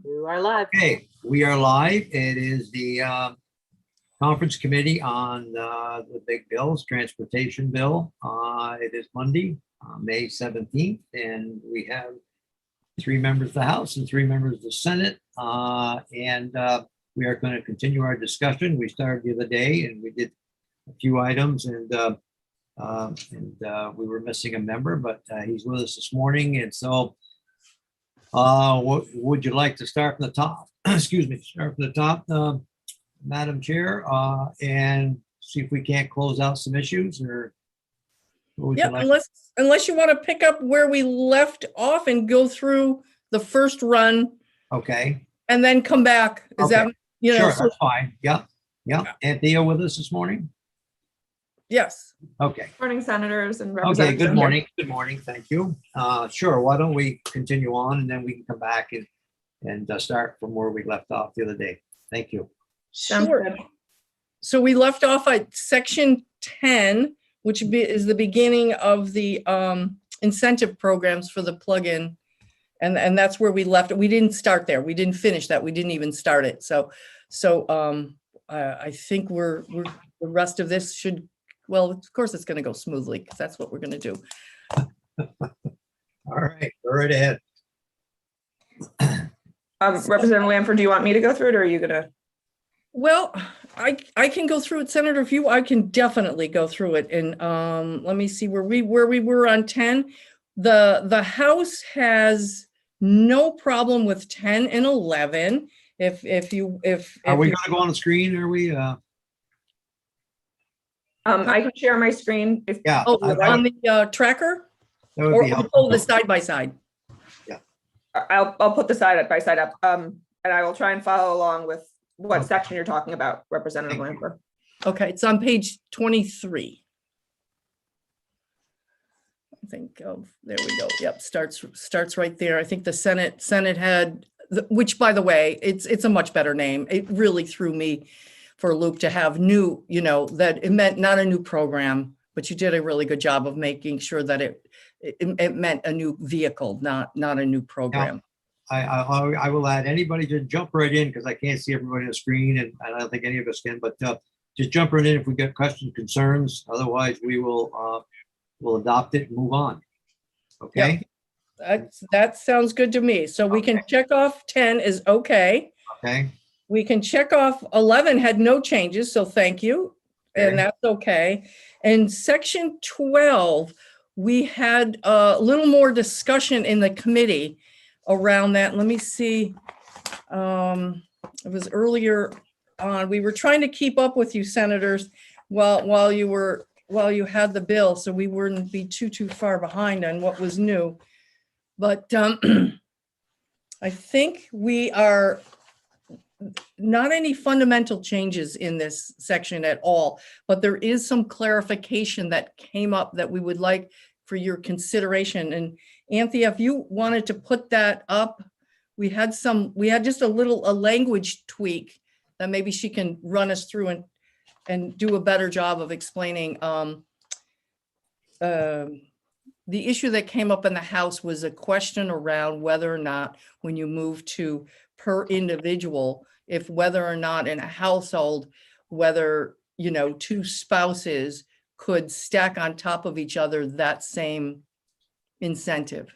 You are live. Okay, we are live. It is the conference committee on the big bills, transportation bill. It is Monday, May 17th, and we have 3 members of the House and 3 members of the Senate. We are going to continue our discussion. We started the other day and we did a few items, and we were missing a member, but he's with us this morning. And so would you like to start from the top? Excuse me, start from the top, Madam Chair, and see if we can't close out some issues, or what would you like? Unless you want to pick up where we left off and go through the first run. Okay. And then come back. Is Okay. that, Sure, so, that's fine. Yeah. Anthea with us this morning? yes. Okay. Morning, senators and Okay, representatives. good morning. Good morning. Thank you. Sure, why don't we continue on, and then we can come back and start from where we left off the other day. Thank you. Sounds Sure. good. So we left off at section 10, which is the beginning of the incentive programs for the plug-in. And that's where we left it. We didn't start there. We didn't finish that. We didn't even start it. So I think the rest of this should, well, of course it's going to go smoothly because that's what we're going to do. All right, go right ahead. Representative Lanford, do you want me to go through it, or are you gonna? Well, I can go through it, Senator. If you, I can definitely go through it. And let me see where we were on 10. The House has no problem with 10 and 11. If Are we going to go on the screen? Are we? I can share my screen if. Yeah. Oh, I on the tracker, that would or be helpful. the side by side. I'll put the side by side up, and I will try and follow along with what section you're talking about, Representative Thank you. Lanford. Okay, it's on page 23. I think, there we go. Yep, starts right there. I think the Senate had, which, by the way, it's a much better name. It really threw me for a loop to have new, that it meant not a new program, but you did a really good job of making sure that it meant a new vehicle, not a new program. I will add, anybody just jump right in, because I can't see everybody on the screen, and I don't think any of us can, but just jump right in if we get questions, concerns. Otherwise, we will we'll adopt it and move on. Okay? That sounds good to me. So we can check off 10 is okay. Okay. We can check off 11 had no changes, so thank you. Okay. And that's okay. And section 12, we had a little more discussion in the committee around that. Let me see. It was earlier on. We were trying to keep up with you, senators, while you had the bill, so we wouldn't be too far behind on what was new. But I think we are not any fundamental changes in this section at all, but there is some clarification that came up that we would like for your consideration. And Anthea, if you wanted to put that up, we had just a language tweak that maybe she can run us through and do a better job of explaining. The issue that came up in the House was a question around whether or not, when you move to per individual, if whether or not in a household, whether, 2 spouses could stack on top of each other that same incentive.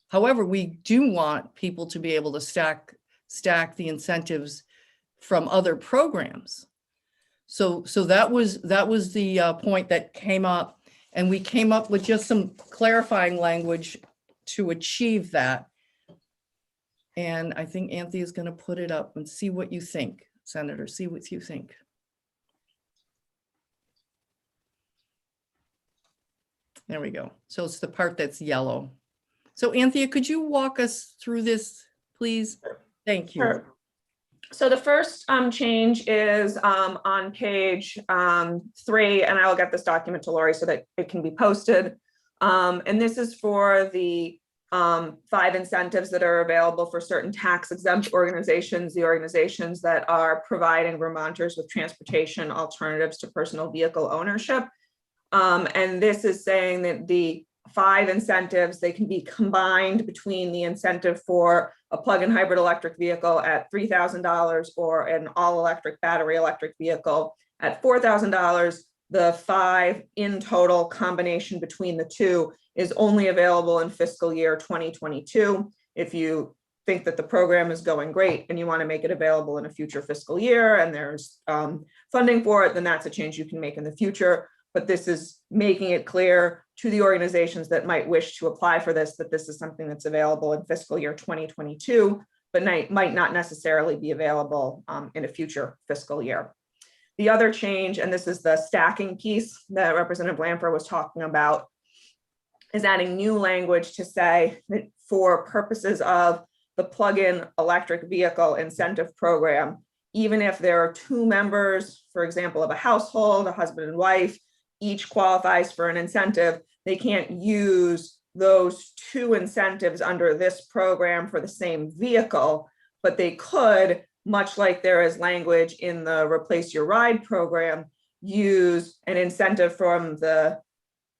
However, we do want people to be able to stack the incentives from other programs. So that was the point that came up, and we came up with just some clarifying language to achieve that. And I think Anthea is going to put it up and see what you think, Senator. See what you think. There we go. So it's the part that's yellow. So Anthea, could you walk us through this, please? Thank you. Sure. So the first change is on page 3, and I will get this document to Lori so that it can be posted. And this is for the 5 incentives that are available for certain tax exempt organizations, the organizations that are providing Vermonters with transportation alternatives to personal vehicle ownership. And this is saying that the 5 incentives. They can be combined between the incentive for a plug-in hybrid electric vehicle at $3,000 or an all-electric battery electric vehicle at $4,000. The 5 in total combination between the two is only available in fiscal year 2022. If you think that the program is going great and you want to make it available in a future fiscal year and there's funding for it, then that's a change you can make in the future. But this is making it clear to the organizations that might wish to apply for this, that this is something that's available in fiscal year 2022, but might not necessarily be available in a future fiscal year. The other change, and this is the stacking piece that Representative Lanfer was talking about, is adding new language to say that for purposes of the plug-in electric vehicle incentive program, even if there are 2 members, for example, of a household, a husband and wife, each qualifies for an incentive, they can't use those 2 incentives under this program for the same vehicle, but they could, much like there is language in the Replace Your Ride program, use an incentive from the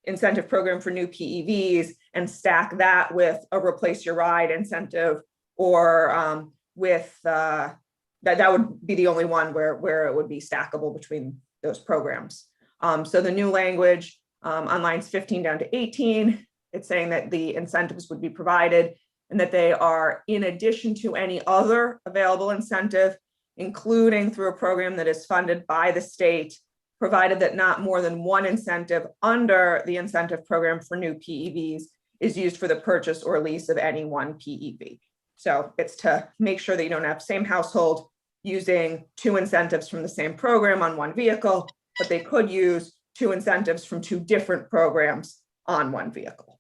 incentive program for new PEVs and stack that with a Replace Your Ride incentive, or with that would be the only one where it would be stackable between those programs. So the new language on lines 15 down to 18, it's saying that the incentives would be provided and that they are in addition to any other available incentive, including through a program that is funded by the state, provided that not more than 1 incentive under the incentive program for new PEVs is used for the purchase or lease of any one PEV. So it's to make sure that you don't have same household using 2 incentives from the same program on 1 vehicle, but they could use 2 incentives from 2 different programs on 1 vehicle.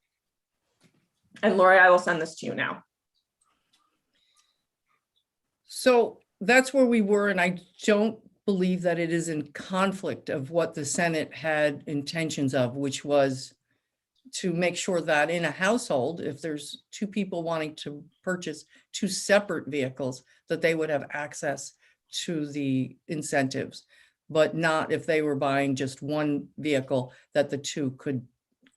And Lori, I will send this to you now. So that's where we were, and I don't believe that it is in conflict of what the Senate had intentions of, which was to make sure that in a household, if there's 2 people wanting to purchase 2 separate vehicles, that they would have access to the incentives, but not if they were buying just 1 vehicle, that the 2 could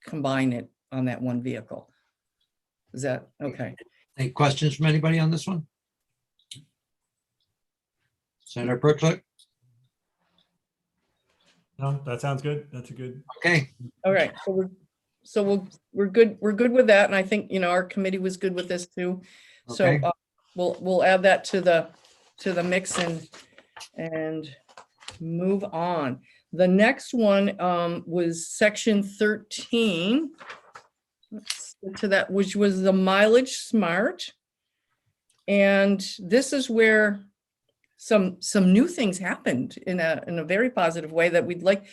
combine it on that 1 vehicle. Is that okay? Any questions from anybody on this one? Senator Percliffe? No, that sounds good. That's a good. Okay, All right, so we're good with that, and I think, you know, our committee was good with this too. So Okay. we'll add that to the mix and move on. The next one was section 13. Let's get to that, which was the mileage smart. And this is where some new things happened in a very positive way that we'd like,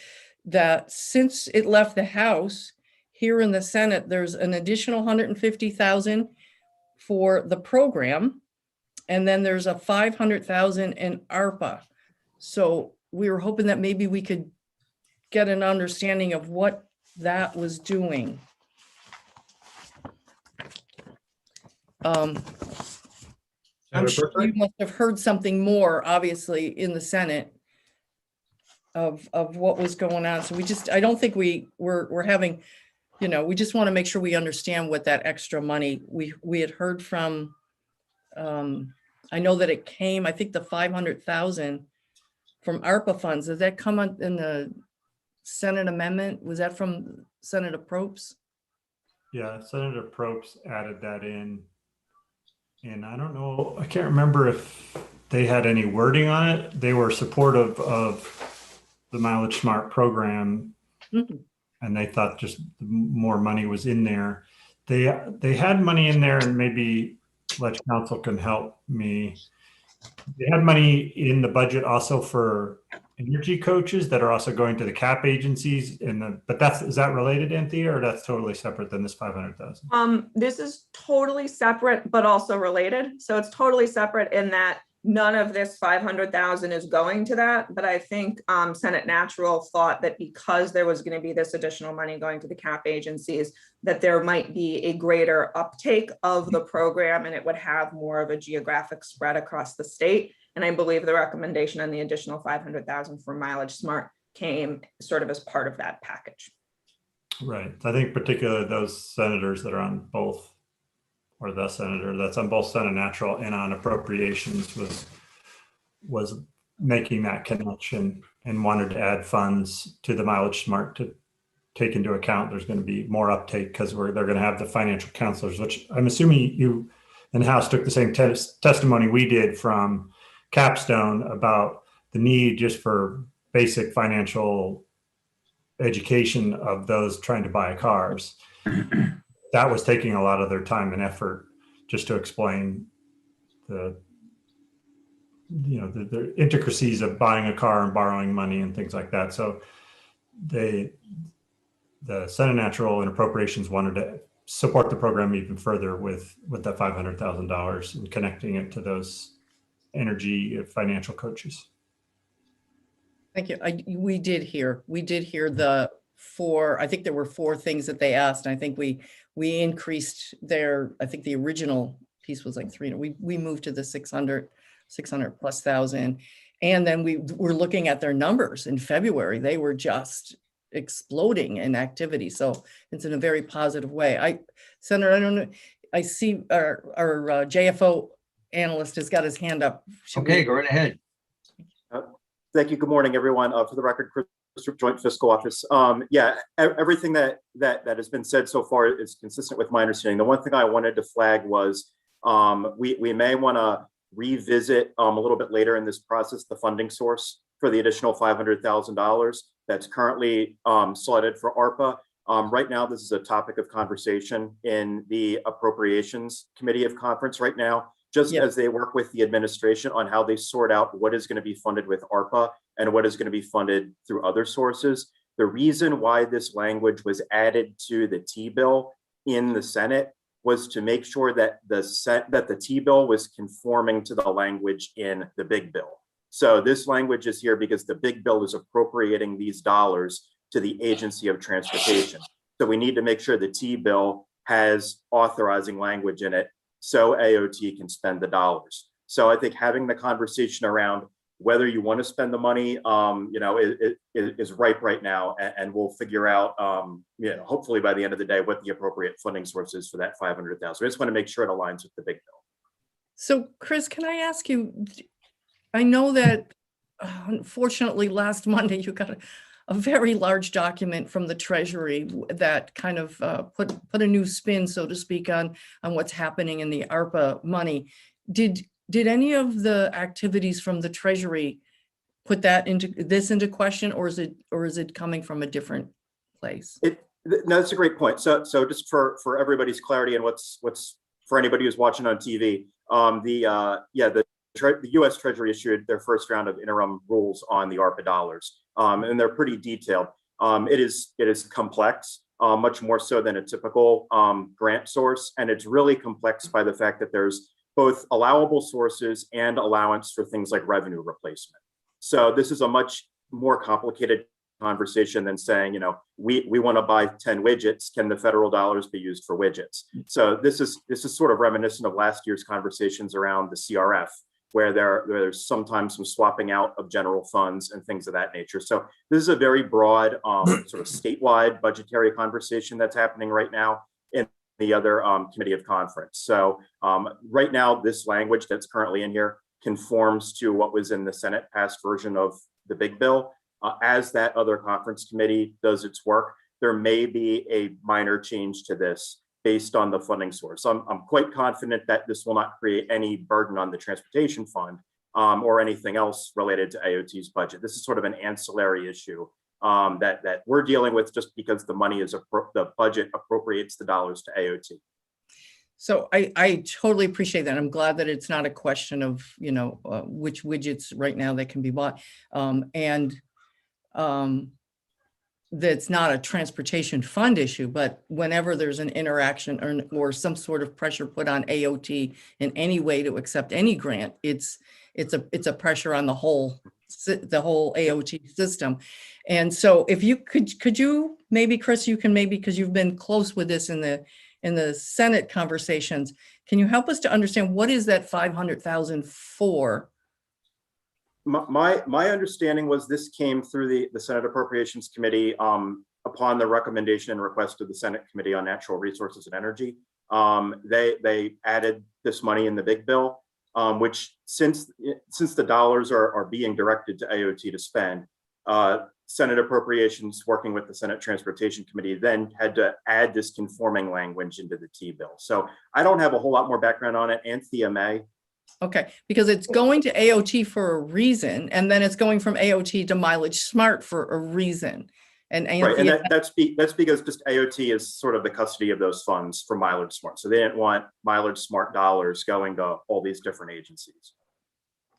that since it left the House, here in the Senate, there's an additional 150,000 for the program. And then there's a 500,000 in ARPA. So we were hoping that maybe we could get an understanding of what that was doing. I'm Senator sure you Percliffe? must have heard something more, obviously, in the Senate of what was going on. So I don't think we're having, you know, we just want to make sure we understand what that extra money, we had heard from, I know that it came, I think the 500,000 from ARPA funds. Did that come on in the Senate amendment? Was that from Senator Probst? Yeah, Senator Probst added that in. And I don't know, I can't remember if they had any wording on it. They were supportive of the Mileage Smart program. Mhm. And they thought just more money was in there. They had money in there, and maybe Ledge Council can help me. They had money in the budget also for energy coaches that are also going to the CAP agencies. But is that related, Anthea, or that's totally separate than this 500,000? This is totally separate, but also related. So it's totally separate in that none of this 500,000 is going to that. But I think Senate Natural thought that because there was going to be this additional money going to the CAP agencies, that there might be a greater uptake of the program and it would have more of a geographic spread across the state. And I believe the recommendation on the additional 500,000 for Mileage Smart came sort of as part of that package. Right. I think particularly those senators that are on both, or the senator that's on both Senate Natural and on appropriations was making that connection and wanted to add funds to the Mileage Smart to take into account there's going to be more uptake because they're going to have the financial counselors, which I'm assuming you and House took the same testimony we did from Capstone about the need just for basic financial education of those trying to buy cars. That was taking a lot of their time and effort just to explain the intricacies of buying a car and borrowing money and things like that. So the Senate Natural and Appropriations wanted to support the program even further with that $500,000 and connecting it to those energy financial coaches. Thank you. We did hear the four, I think there were four things that they asked. And I think we increased I think the original piece was like 300. We moved to the 600 plus thousand. And then we were looking at their numbers in February. They were just exploding in activity. So it's in a very positive way. Senator, I don't know, I see our JFO analyst has got his hand up. Okay, go right ahead. Thank you. Good morning, everyone. For the record, Chris, Joint Fiscal Office. Yeah, everything that has been said so far is consistent with my understanding. The one thing I wanted to flag was we may want to revisit a little bit later in this process the funding source for the additional $500,000 that's currently slotted for ARPA. Right now, this is a topic of conversation in the Appropriations Committee of Conference right now, just as they work with the administration on how they sort out what is going to be funded with ARPA and what is going to be funded through other sources. The reason why this language was added to the T-bill in the Senate was to make sure that the T-bill was conforming to the language in the big bill. So this language is here because the big bill is appropriating these dollars to the Agency of Transportation. So we need to make sure the T-bill has authorizing language in it so AOT can spend the dollars. So I think having the conversation around whether you want to spend the money, is ripe right now, and we'll figure out, hopefully by the end of the day, what the appropriate funding source is for that $500,000. I just want to make sure it aligns with the big bill. So, Chris, can I ask you? I know that unfortunately last Monday you got a very large document from the Treasury that kind of put a new spin, so to speak, on what's happening in the ARPA money. Did any of the activities from the Treasury put that into question, or is it coming from a different place? No, that's a great point. So just for everybody's clarity and what's for anybody who's watching on TV, the U.S. Treasury issued their first round of interim rules on the ARPA dollars, and they're pretty detailed. It is complex, much more so than a typical grant source, and it's really complex by the fact that there's both allowable sources and allowance for things like revenue replacement. So this is a much more complicated conversation than saying, we want to buy 10 widgets. Can the federal dollars be used for widgets? So this is sort of reminiscent of last year's conversations around the CRF, where there's sometimes some swapping out of general funds and things of that nature. So this is a very broad sort of statewide budgetary conversation that's happening right now in the other committee of conference. So right now, this language that's currently in here conforms to what was in the Senate passed version of the big bill. As that other conference committee does its work, there may be a minor change to this based on the funding source. I'm quite confident that this will not create any burden on the transportation fund or anything else related to AOT's budget. This is sort of an ancillary issue that we're dealing with just because the money is the budget appropriates the dollars to AOT. So I totally appreciate that. I'm glad that it's not a question of, which widgets right now that can be bought. That's not a transportation fund issue, but whenever there's an interaction or some sort of pressure put on AOT in any way to accept any grant, it's a pressure on the whole AOT system. And so if you could you maybe, Chris, because you've been close with this in the Senate conversations, can you help us to understand what is that 500,000 for? My understanding was this came through the Senate Appropriations Committee upon the recommendation and request of the Senate Committee on Natural Resources and Energy, they added this money in the big bill, which since the dollars are being directed to AOT to spend, Senate Appropriations, working with the Senate Transportation Committee, then had to add this conforming language into the T bill. So I don't have a whole lot more background on it. Anthea may. Okay, because it's going to AOT for a reason, and then it's going from AOT to Mileage Smart for a reason. And Right, and Anthea, that's because just AOT is sort of the custody of those funds for Mileage Smart. So they didn't want Mileage Smart dollars going to all these different agencies.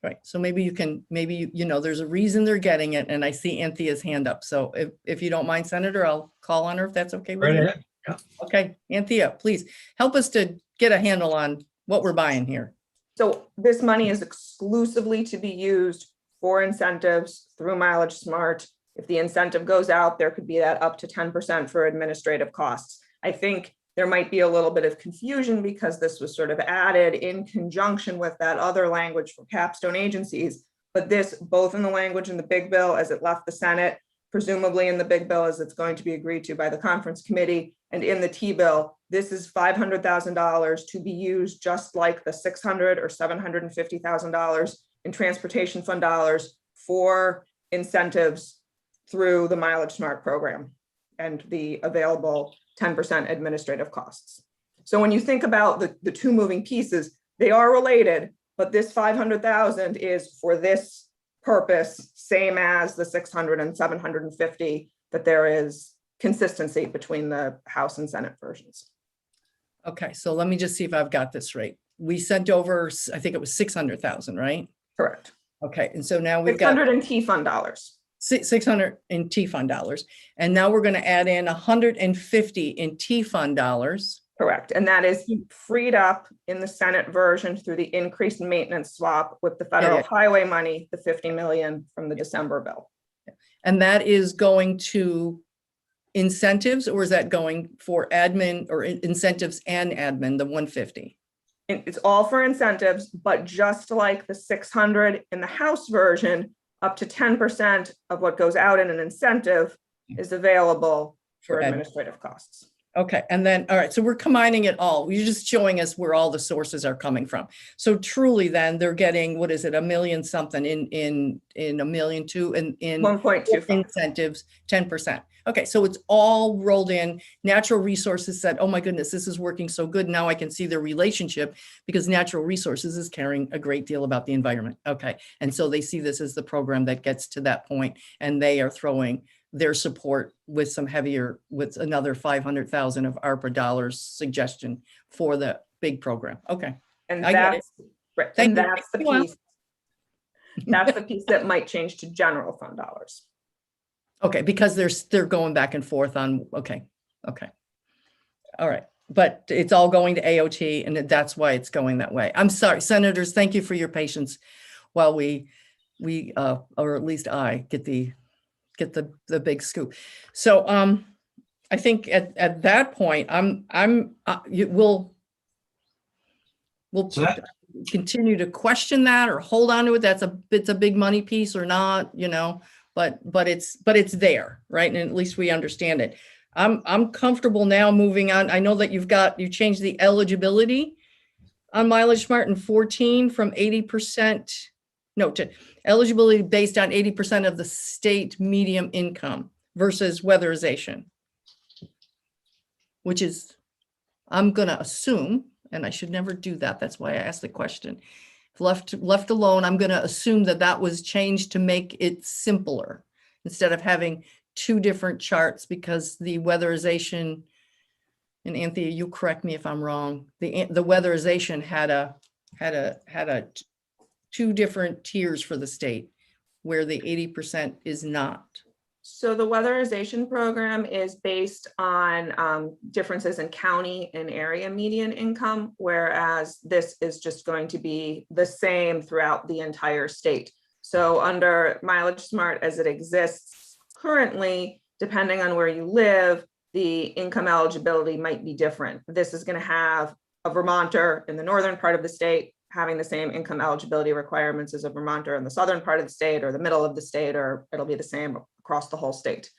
right, so maybe you can, maybe, you know, there's a reason they're getting it, and I see Anthea's hand up. So if you don't mind, Senator, I'll call on her if that's okay with Right you. ahead. Yeah. Okay, Anthea, please help us to get a handle on what we're buying here. So this money is exclusively to be used for incentives through Mileage Smart. If the incentive goes out, there could be that up to 10% for administrative costs. I think there might be a little bit of confusion because this was sort of added in conjunction with that other language for capstone agencies. But this, both in the language in the big bill as it left the Senate, presumably in the big bill as it's going to be agreed to by the conference committee, and in the T bill, this is $500,000 to be used just like the $600,000 or $750,000 in transportation fund dollars for incentives through the Mileage Smart program and the available 10% administrative costs. So when you think about the two moving pieces, they are related, but this 500,000 is for this purpose, same as the 600 and 750, that there is consistency between the House and Senate versions. Okay, so let me just see if I've got this right. We sent over, I think it was 600,000, right? Correct. Okay, and so now we've got 600 in T fund dollars. 600 in T fund dollars, and now we're going to add in 150 in T fund dollars. Correct. And that is freed up in the Senate version through the increased maintenance swap with the federal highway money, the 50 million from the December bill. And that is going to incentives, or is that going for admin or incentives and admin, the 150? It's all for incentives, but just like the 600 in the House version, up to 10% of what goes out in an incentive is available for administrative costs. Okay, and then, all right, so we're combining it all. You're just showing us where all the sources are coming from. So truly then they're getting, what is it, a million something in a million two in 1.25 incentives, 10%. Okay, so it's all rolled in. Natural Resources said, oh my goodness, this is working so good. Now I can see their relationship because Natural Resources is caring a great deal about the environment. Okay, and so they see this as the program that gets to that point, and they are throwing their support with some heavier, with another 500,000 of ARPA dollars suggestion for the big program. Okay. And I get that's right. Thank And you. that's the Thank you. piece. That's the piece that might change to general fund dollars. Okay, because they're going back and forth on, okay. All right, but it's all going to AOT and that's why it's going that way. I'm sorry, senators, thank you for your patience while we or at least I get the big scoop. So I think at that point, we'll continue to question that or hold on to it. It's a big money piece or not, you know, but it's there, right? And at least we understand it. I'm comfortable now moving on. I know that you changed the eligibility on Mileage Smart in 14 from 80%, no, to eligibility based on 80% of the state medium income versus weatherization, which is, I'm going to assume, and I should never do that. That's why I asked the question. If left alone, I'm going to assume that was changed to make it simpler instead of having two different charts, because the weatherization, and Anthea, you correct me if I'm wrong, the weatherization had two different tiers for the state where the 80% is not. So the weatherization program is based on differences in county and area median income, whereas this is just going to be the same throughout the entire state. So under Mileage Smart as it exists currently, depending on where you live, the income eligibility might be different. This is going to have a Vermonter in the northern part of the state having the same income eligibility requirements as a Vermonter in the southern part of the state or the middle of the state, or it'll be the same across the whole state.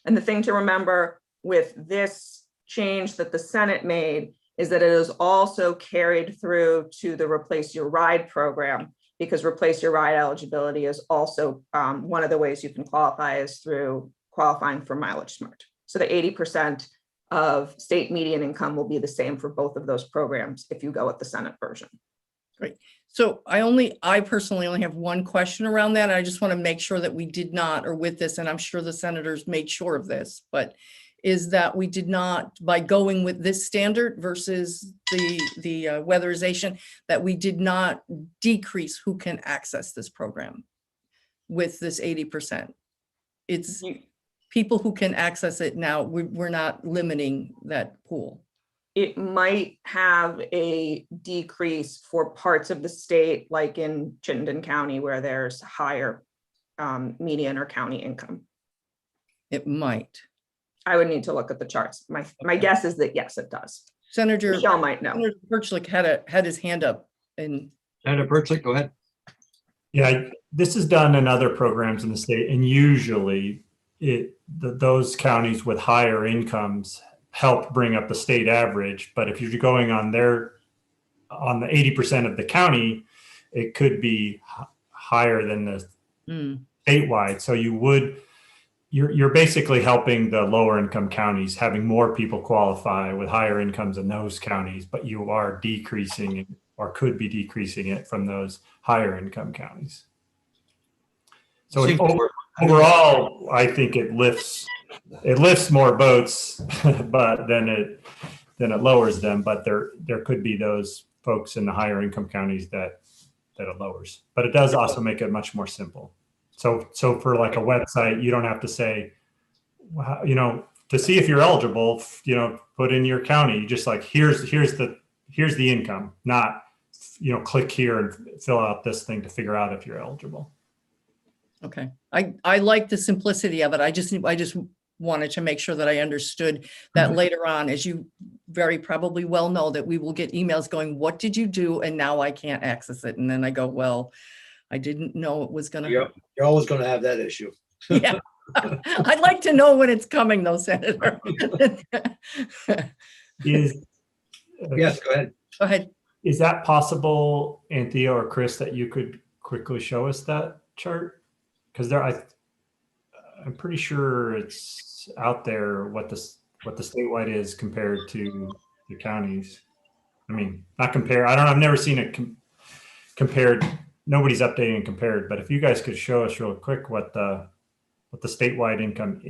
And the thing to remember with this change that the Senate made is that it is also carried through to the Replace Your Ride program, because Replace Your Ride eligibility is also one of the ways you can qualify is through qualifying for Mileage Smart. So the 80% of state median income will be the same for both of those programs if you go with the Senate version. Great. So I personally only have one question around that. I just want to make sure that we did not, or with this, and I'm sure the senators made sure of this, but is that we did not, by going with this standard versus the weatherization, that we did not decrease who can access this program with this 80%. It's people who can access it now. We're not limiting that pool. It might have a decrease for parts of the state, like in Chittenden County, where there's higher median or county income. It might. I would need to look at the charts. My Okay. guess is that yes, it does. Senator Michelle might know. Senator Perchlik had his hand up, and Senator Perchlik, go ahead. Yeah, this is done in other programs in the state, and usually those counties with higher incomes help bring up the state average. But if you're going on the 80% of the county, it could be higher than the statewide. So you're basically helping the lower income counties, having more people qualify with higher incomes in those counties, but you are decreasing or could be decreasing it from those higher income counties. So overall, I think it lifts more boats, but then it lowers them. But there could be those folks in the higher income counties that it lowers, but it does also make it much more simple. So for like a website, you don't have to say, to see if you're eligible, put in your county. Just like here's the income, not click here and fill out this thing to figure out if you're eligible. okay. I like the simplicity of it. I just wanted to make sure that I understood that later on, as you very probably well know, that we will get emails going, what did you do? And now I can't access it. And then I go, well, I didn't know it was going to. You're always going to have that issue. Yeah. I'd like to know when it's coming though, Senator. Yes, Go ahead. Go ahead. Is that possible, Anthea or Chris, that you could quickly show us that chart? Because I'm pretty sure it's out there what the statewide is compared to the counties. I mean, not compare. I've never seen it compared. Nobody's updating and compared. But if you guys could show us real quick what the statewide income,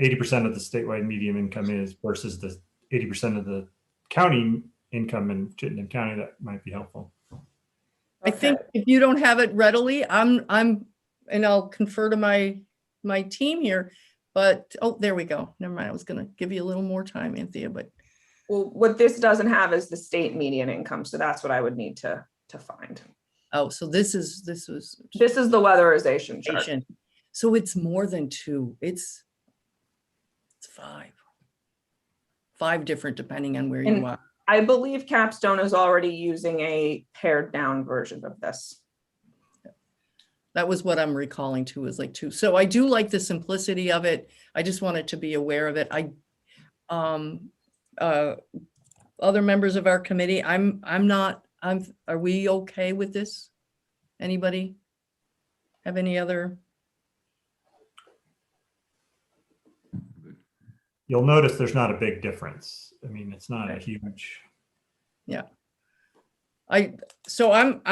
80% of the statewide median income is versus the 80% of the county income in Chittenden County, that might be helpful. I think if you don't have it readily, and I'll confer to my team here, but, oh, there we go. Never mind. I was going to give you a little more time, Anthea, but. Well, what this doesn't have is the state median income. So that's what I would need to find. Oh, so this was. This is the weatherization chart. So it's more than two. It's five different, depending on where you are. I believe Capstone is already using a pared down version of this. That was what I'm recalling too, is like two. So I do like the simplicity of it. I just wanted to be aware of it. Other members of our committee, are we okay with this? Anybody have any other? You'll notice there's not a big difference. I mean, it's not a huge. Yeah. So I'm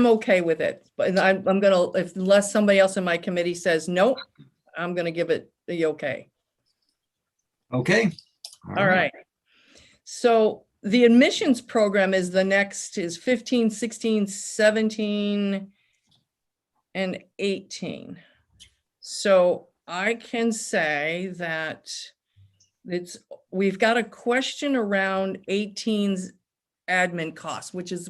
okay with it, but I'm gonna, unless somebody else in my committee says nope, I'm gonna give it the okay. Okay. All right. So the admissions program is the next, is 15, 16, 17, and 18. So I can say that we've got a question around 18's admin costs, which is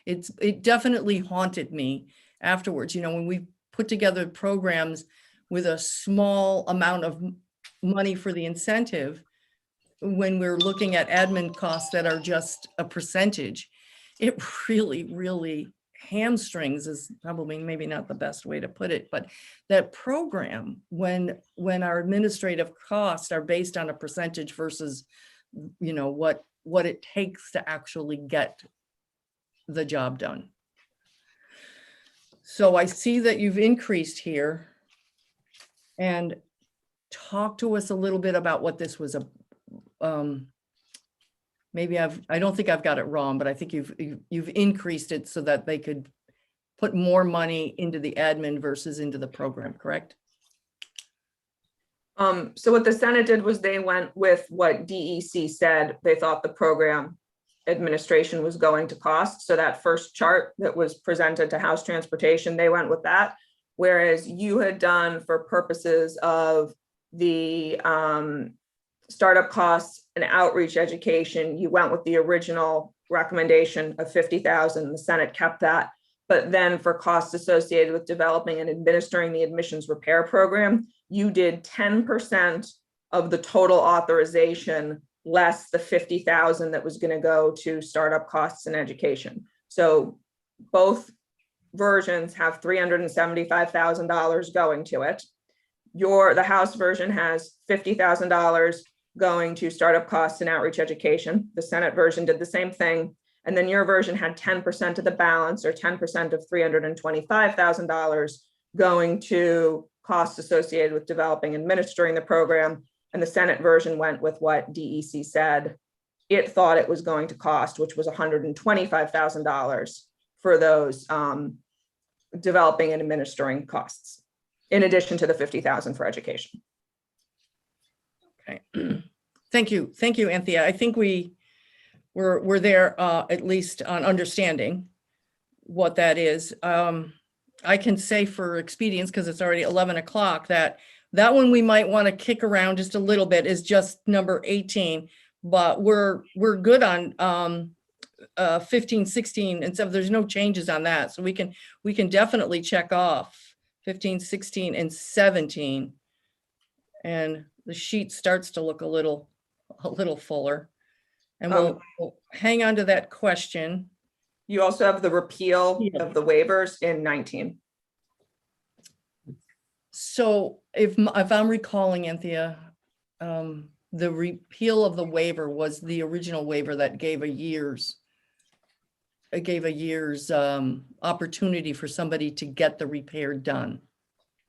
it definitely haunted me afterwards. When we put together programs with a small amount of money for the incentive, when we're looking at admin costs that are just a percentage, it really, really hamstrings is probably maybe not the best way to put it, but that program, when our administrative costs are based on a percentage versus, what it takes to actually get the job done. So I see that you've increased here. And talk to us a little bit about what this was maybe I don't think I've got it wrong, but I think you've increased it so that they could put more money into the admin versus into the program, correct? So what the Senate did was they went with what DEC said they thought the program administration was going to cost. So that first chart that was presented to House Transportation, they went with that. Whereas you had done, for purposes of the startup costs and outreach education, you went with the original recommendation of 50,000. The Senate kept that. But then for costs associated with developing and administering the admissions repair program, you did 10% of the total authorization less the 50,000 that was going to go to startup costs and education. So both versions have $375,000 going to it. The House version has $50,000 going to startup costs and outreach education. The Senate version did the same thing. And then your version had 10% of the balance, or 10% of $325,000 going to costs associated with developing and administering the program. And the Senate version went with what DEC said it thought it was going to cost, which was $125,000 for those developing and administering costs, in addition to the 50,000 for education. Okay. Thank you, Anthea. I think we're there at least on understanding what that is. I can say for expedience, because it's already 11 o'clock, that one we might want to kick around just a little bit is just number 18, but we're good on 15, 16, and so there's no changes on that. So we can definitely check off 15, 16, and 17. And the sheet starts to look a little fuller. And we'll hang on to that question. You also have the repeal of the waivers in 19. So if I'm recalling, Anthea, the repeal of the waiver was the original waiver that gave a year's opportunity for somebody to get the repair done.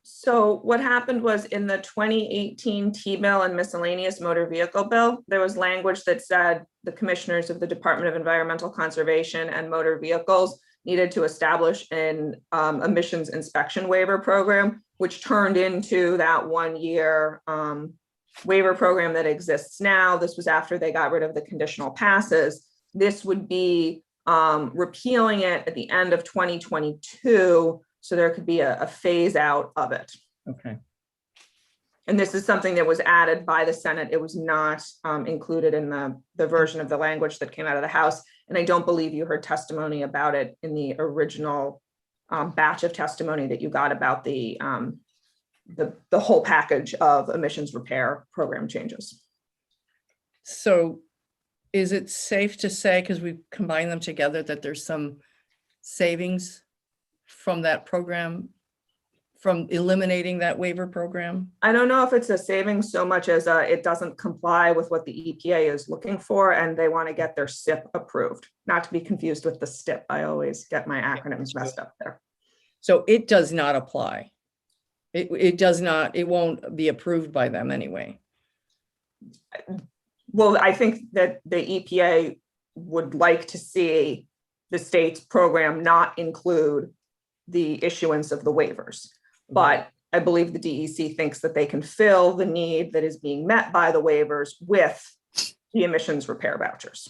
So what happened was, in the 2018 T-bill and miscellaneous motor vehicle bill, there was language that said the commissioners of the Department of Environmental Conservation and Motor Vehicles needed to establish an emissions inspection waiver program, which turned into that 1-year waiver program that exists now. This was after they got rid of the conditional passes. This would be repealing it at the end of 2022. So there could be a phase out of it. Okay. And this is something that was added by the Senate. It was not included in the version of the language that came out of the House. And I don't believe you heard testimony about it in the original batch of testimony that you got about the whole package of emissions repair program changes. So is it safe to say, because we combine them together, that there's some savings from that program, from eliminating that waiver program? I don't know if it's a savings so much as it doesn't comply with what the EPA is looking for, and they want to get their SIP approved. Not to be confused with the STIP. I always get my acronyms messed up there. So it does not apply. It does not, it won't be approved by them anyway. Well, I think that the EPA would like to see the state's program not include the issuance of the waivers. But I believe the DEC thinks that they can fill the need that is being met by the waivers with the emissions repair vouchers.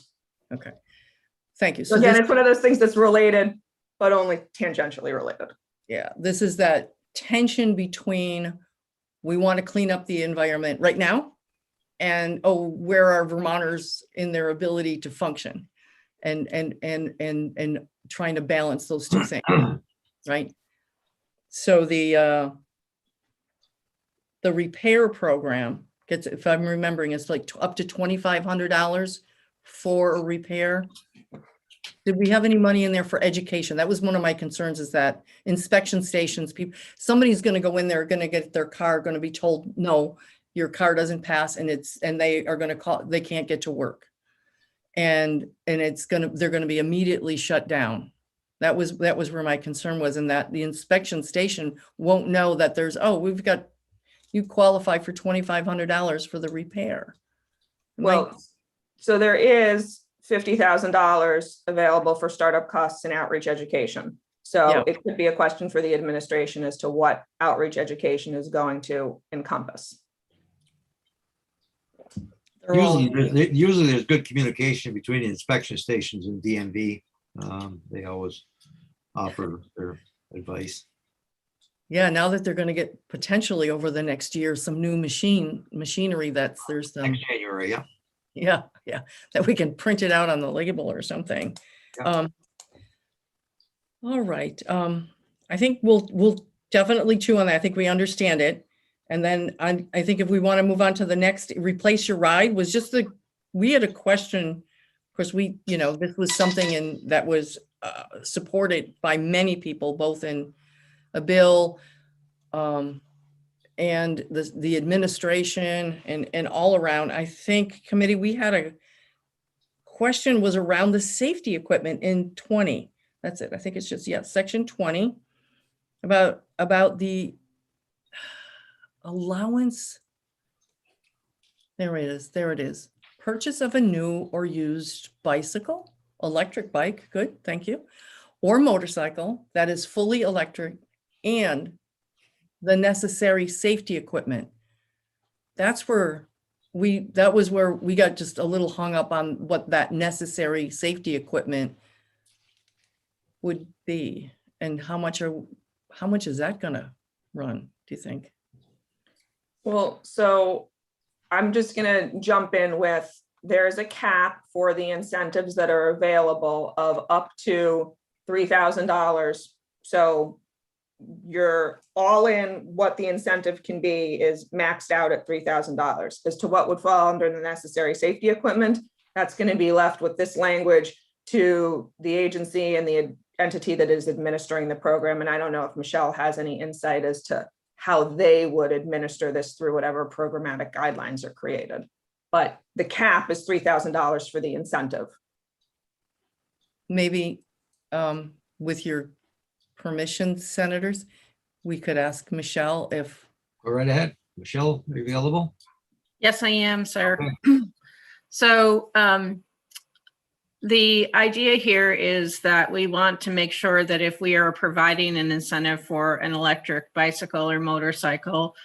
Okay, thank you. So again, it's one of those things that's related, but only tangentially related. Yeah, this is that tension between, we want to clean up the environment right now, and where are Vermonters in their ability to function, and trying to balance those two things, right? So the repair program gets, if I'm remembering, it's like up to $2,500 for a repair. Did we have any money in there for education? That was one of my concerns, is that inspection stations, people, somebody's gonna go in there, gonna get their car, gonna be told, no, your car doesn't pass, and they are gonna call, they can't get to work. And they're gonna be immediately shut down. That was where my concern was, in that the inspection station won't know that there's, oh, you qualify for $2,500 for the repair. Well, so there is $50,000 available for startup costs and outreach education. So Yeah. it could be a question for the administration as to what outreach education is going to encompass. They're all- Usually there's good communication between the inspection stations and DMV. They always offer their advice. Yeah, now that they're gonna get potentially over the next year, some new machinery there's some, Next January, yeah. yeah, that we can print it out on the label or something. Yeah. All right, I think we'll definitely chew on that. I think we understand it. And then I think if we want to move on to the next, replace your ride was just we had a question. Of course, this was something that was supported by many people, both in a bill and the administration and all around. I think committee, we had a question was around the safety equipment in 20. That's it. I think it's just, section 20 about the allowance. There it is. Purchase of a new or used bicycle, electric bike, good, thank you, or motorcycle that is fully electric, and the necessary safety equipment. That was where we got just a little hung up on what that necessary safety equipment would be, and how much is that gonna run, do you think? Well, so I'm just going to jump in with, there's a cap for the incentives that are available of up to $3,000. So you're all in, what the incentive can be is maxed out at $3,000. As to what would fall under the necessary safety equipment, that's going to be left with this language to the agency and the entity that is administering the program. And I don't know if Michelle has any insight as to how they would administer this through whatever programmatic guidelines are created. But the cap is $3,000 for the incentive. Maybe with your permission, senators, we could ask Michelle if. Go right ahead. Michelle, are you available? Yes, I am, sir. So the idea here is that we want to make sure that if we are providing an incentive for an electric bicycle or motorcycle,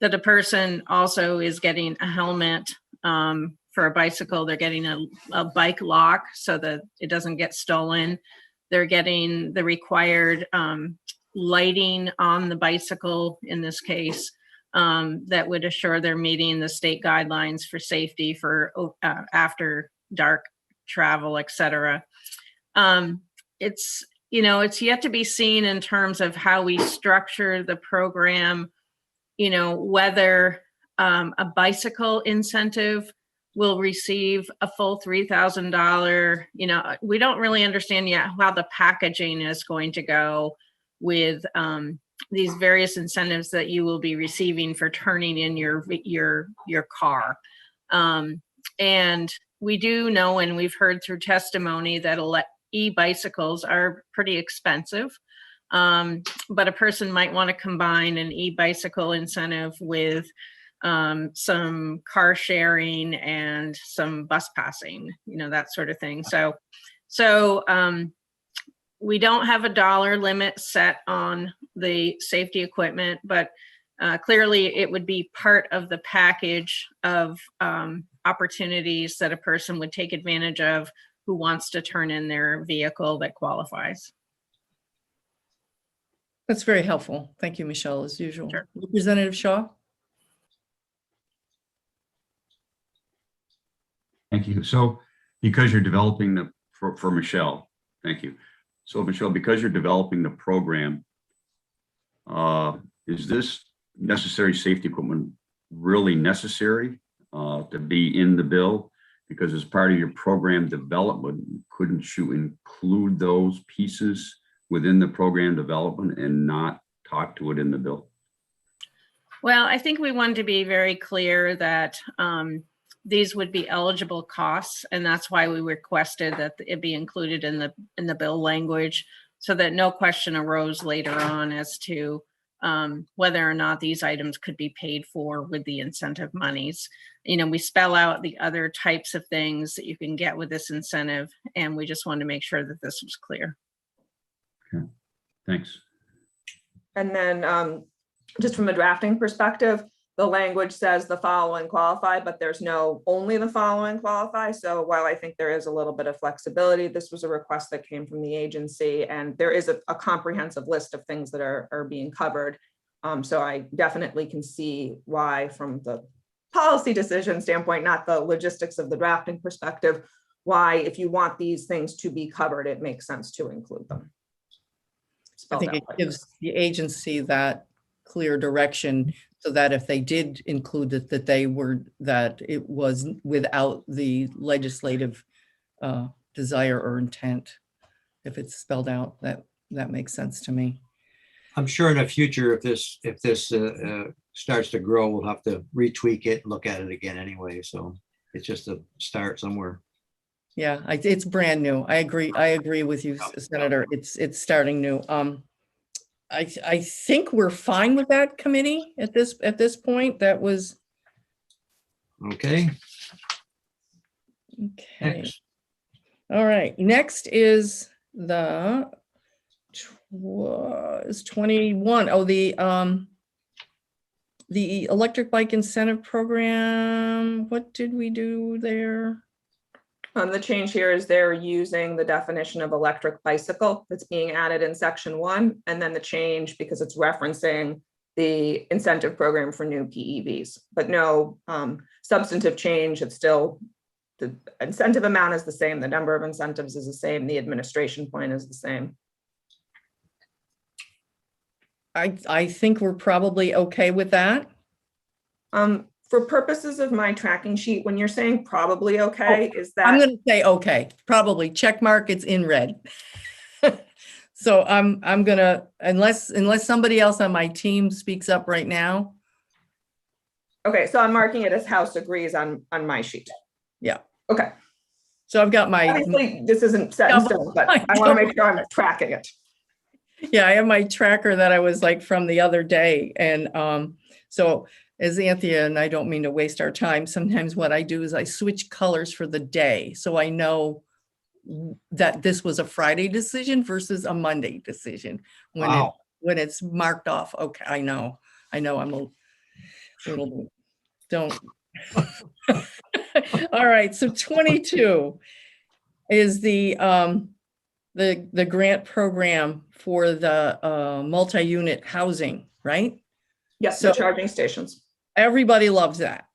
that the person also is getting a helmet. For a bicycle, they're getting a bike lock so that it doesn't get stolen. They're getting the required lighting on the bicycle, in this case, that would assure they're meeting the state guidelines for safety for after dark travel, etc. It's yet to be seen in terms of how we structure the program, whether a bicycle incentive will receive a full $3,000. We don't really understand yet how the packaging is going to go with these various incentives that you will be receiving for turning in your car. And we do know, and we've heard through testimony, that e-bicycles are pretty expensive. But a person might want to combine an e-bicycle incentive with some car sharing and some bus passing, that sort of thing. So we don't have a dollar limit set on the safety equipment, but clearly it would be part of the package of opportunities that a person would take advantage of who wants to turn in their vehicle that qualifies. That's very helpful. Thank you, Michelle, as usual. Sure. Representative Shaw? Thank you. So because you're developing for Michelle, thank you. So Michelle, because you're developing the program, is this necessary safety equipment really necessary to be in the bill? Because as part of your program development, couldn't you include those pieces within the program development and not talk to it in the bill? Well, I think we wanted to be very clear that these would be eligible costs, and that's why we requested that it be included in the bill language, so that no question arose later on as to whether or not these items could be paid for with the incentive monies. You know, we spell out the other types of things that you can get with this incentive, and we just wanted to make sure that this was clear. Okay, thanks. And then just from a drafting perspective, the language says the following qualify, but there's no only the following qualify. So while I think there is a little bit of flexibility, this was a request that came from the agency, and there is a comprehensive list of things that are being covered. So I definitely can see why, from the policy decision standpoint, not the logistics of the drafting perspective, why if you want these things to be covered, it makes sense to include them. I think it gives the agency that clear direction so that if they did include it, that it was without the legislative desire or intent. If it's spelled out, that makes sense to me. I'm sure in the future, if this starts to grow, we'll have to retweak it and look at it again anyway. So it's just a start somewhere. Yeah, it's brand new. I agree with you, Senator. It's starting new. I think we're fine with that committee at this point. That was Okay. okay. Next. All right. Next is the 21. Oh, the electric bike incentive program. What did we do there? The change here is they're using the definition of electric bicycle that's being added in section 1, and then the change because it's referencing the incentive program for new PEVs, but no substantive change. It's still the incentive amount is the same, the number of incentives is the same, the administration point is the same. I think we're probably okay with that. For purposes of my tracking sheet, when you're saying probably okay, is I'm that going to say okay, probably check mark. It's in red. So I'm gonna, unless somebody else on my team speaks up right now. okay? So I'm marking it as House agrees on my sheet. Yeah. Okay. So I've got my, Obviously, this isn't set in stone, but I want to make sure I'm tracking it. yeah, I have my tracker that I was like from the other day. And so as Anthea, and I don't mean to waste our time, sometimes what I do is I switch colors for the day. So I know that this was a Friday decision versus a Monday decision. Wow. When it's marked off, okay, I know I'm a little, don't. All right, so 22 is the grant program for the multi-unit housing, right? Yes, So- the charging stations. Everybody loves that.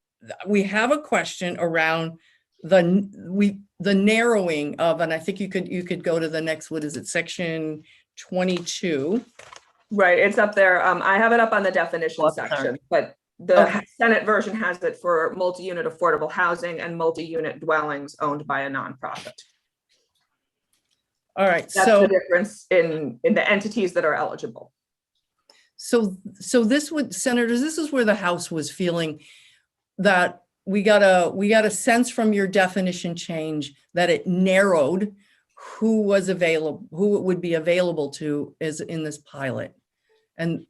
We have a question around the narrowing of, and I think you could go to the next, what is it, section 22. Right, it's up there. I have it up on the definition Oh, sorry. section, but the Okay. Senate version has it for multi-unit affordable housing and multi-unit dwellings owned by a nonprofit. All right, That's so the difference in the entities that are eligible. So this would, senators, this is where the House was feeling that we got a sense from your definition change that it narrowed who was available, who it would be available to is in this pilot. And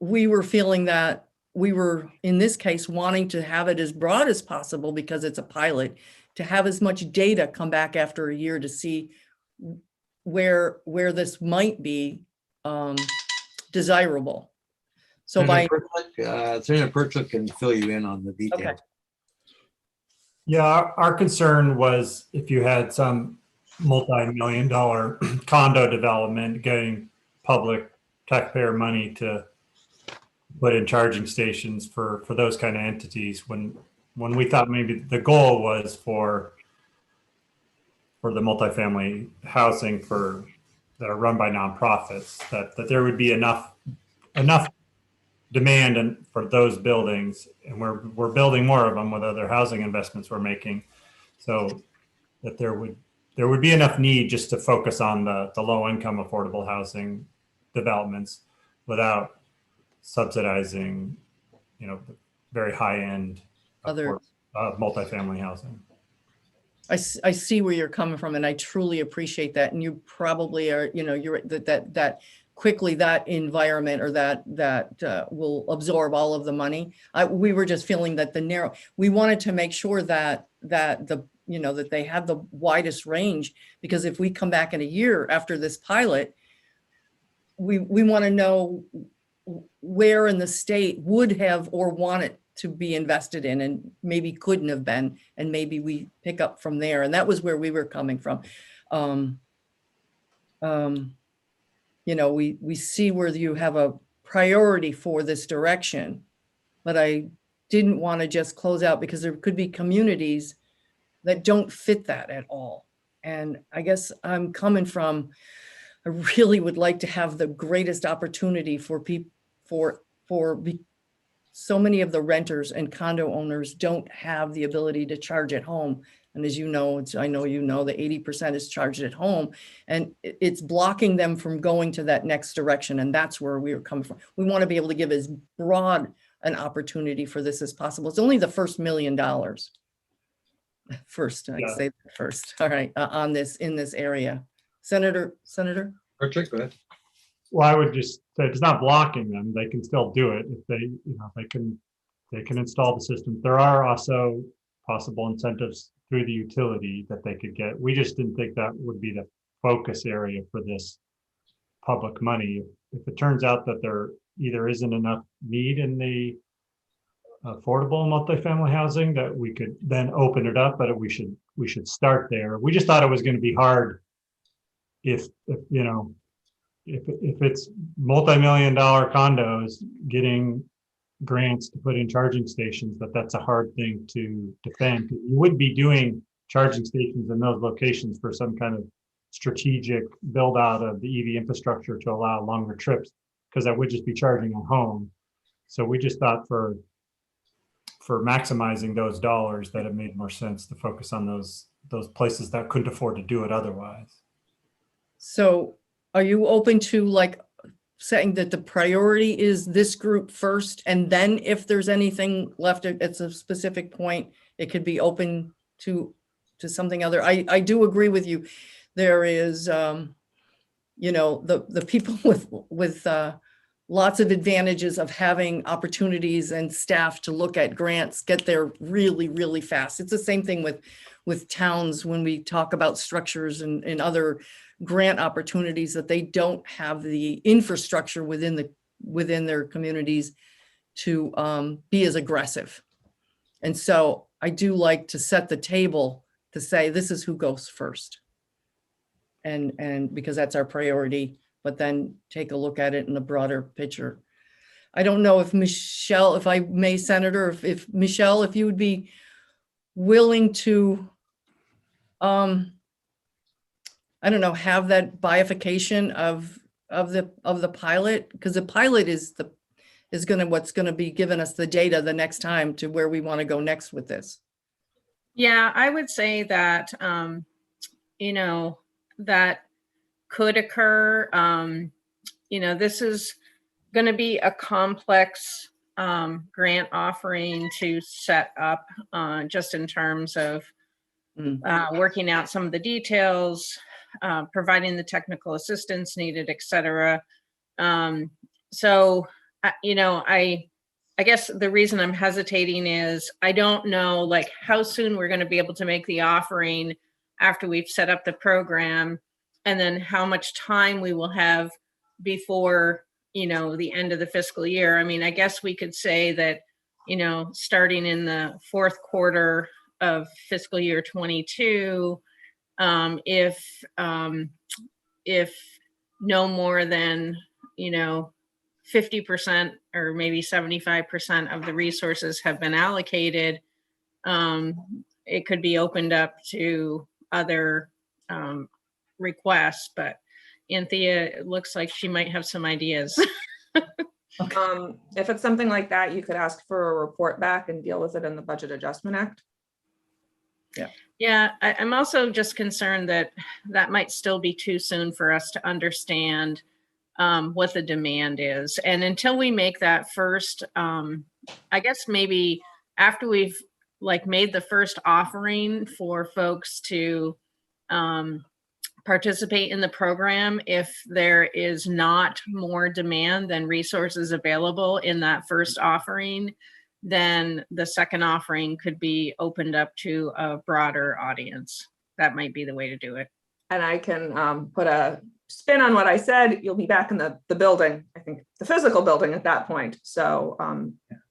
we were feeling that we were, in this case, wanting to have it as broad as possible because it's a pilot, to have as much data come back after a year to see where this might be desirable. So by, Senator Pertlick can fill you in on the details. Yeah, our concern was if you had some multi-million-dollar condo development getting public taxpayer money to put in charging stations for those kind of entities, when we thought maybe the goal was for the multifamily housing that are run by nonprofits, that there would be enough demand and for those buildings, and we're building more of them with other housing investments we're making, so that there would be enough need just to focus on the low income affordable housing developments without subsidizing, the very high end Other, multifamily housing. I see where you're coming from, and I truly appreciate that. And you probably are, you're that quickly that environment or that will absorb all of the money. We were just feeling that we wanted to make sure that that they had the widest range, because if we come back in a year after this pilot, we want to know where in the state would have or wanted to be invested in and maybe couldn't have been, and maybe we pick up from there. And that was where we were coming from. We see where you have a priority for this direction, but I didn't want to just close out, because there could be communities that don't fit that at all. And I guess I'm coming from, I really would like to have the greatest opportunity for people, so many of the renters and condo owners don't have the ability to charge at home. And as you know, I know the 80% is charged at home, and it's blocking them from going to that next direction. And that's where we were coming from. We want to be able to give as broad an opportunity for this as possible. It's only the first $1 million. First, I'd say first. All right, in this area. Senator? Richard, go ahead. Well, I would just say it's not blocking them. They can still do it if they can install the system. There are also possible incentives through the utility that they could get. We just didn't think that would be the focus area for this public money. If it turns out that there either isn't enough need in the affordable multifamily housing, that we could then open it up, but we should start there. We just thought it was going to be hard if it's multi-million-dollar condos getting grants to put in charging stations, that's a hard thing to defend. You wouldn't be doing charging stations in those locations for some kind of strategic build out of the EV infrastructure to allow longer trips, because that would just be charging at home. So we just thought for maximizing those dollars that it made more sense to focus on those places that couldn't afford to do it otherwise. So are you open to saying that the priority is this group first, and then if there's anything left at a specific point, it could be open to something other? I do agree with you. There is, the people with lots of advantages of having opportunities and staff to look at grants get there really, really fast. It's the same thing with towns when we talk about structures and other grant opportunities, that they don't have the infrastructure within their communities to be as aggressive. And so I do like to set the table to say, this is who goes first. And because that's our priority, but then take a look at it in the broader picture. I don't know if Michelle, if I may, Senator, if Michelle, if you would be willing to, I don't know, have that bifurcation of the pilot, because the pilot is what's going to be giving us the data the next time to where we want to go next with this. Yeah, I would say that, that could occur. This is going to be a complex grant offering to set up, just in terms of working out some of the details, providing the technical assistance needed, et cetera. So, I guess the reason I'm hesitating is I don't know how soon we're going to be able to make the offering after we've set up the program, and then how much time we will have before, the end of the fiscal year. I mean, I guess we could say that, starting in the fourth quarter of fiscal year 22, if no more than, 50% or maybe 75% of the resources have been allocated, it could be opened up to other requests. But Anthea, it looks like she might have some ideas. If it's something like that, you could ask for a report back and deal with it in the Budget Adjustment Act. Yeah, I'm also just concerned that that might still be too soon for us to understand what the demand is. And until we make that first, I guess maybe after we've like made the first offering for folks to participate in the program, if there is not more demand than resources available in that first offering, then the second offering could be opened up to a broader audience. That might be the way to do it. And I can put a spin on what I said. You'll be back in the building, I think the physical building at that point. So,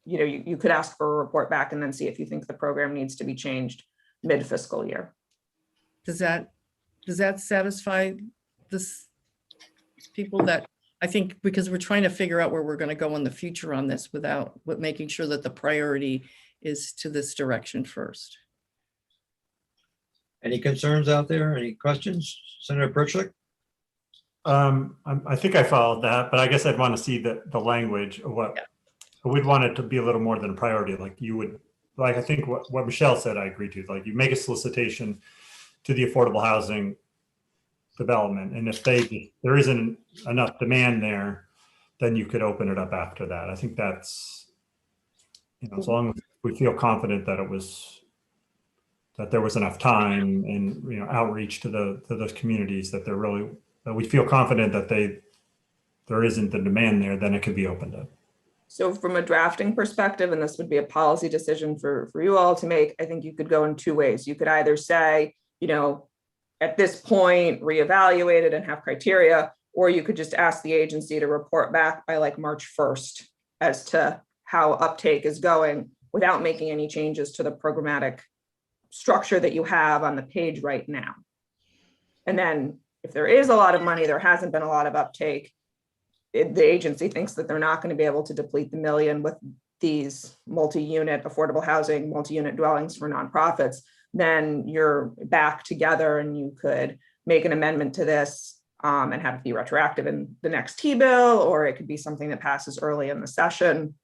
you could ask for a report back and then see if you think the program needs to be changed mid-fiscal year. Does that satisfy this people that, I think, because we're trying to figure out where we're going to go in the future on this without making sure that the priority is to this direction first. Any concerns out there? Any questions? Senator Perchik? I think I followed that, but I guess I'd want to see the language of what we'd want it to be a little more than a priority. Like you would, like, I think what Michelle said, I agree to, like you make a solicitation to the affordable housing development. And if there isn't enough demand there, then you could open it up after that. I think that's, as long as we feel confident that there was enough time and, outreach to those communities that we feel confident that there isn't the demand there, then it could be opened up. So from a drafting perspective, and this would be a policy decision for you all to make, I think you could go in two ways. You could either say, at this point, reevaluate it and have criteria, or you could just ask the agency to report back by like March 1st as to how uptake is going without making any changes to the programmatic structure that you have on the page right now. And then if there is a lot of money, there hasn't been a lot of uptake, the agency thinks that they're not going to be able to deplete the $1 million with these multi-unit affordable housing, multi-unit dwellings for nonprofits, then you're back together and you could make an amendment to this and have it be retroactive in the next T-bill, or it could be something that passes early in the session.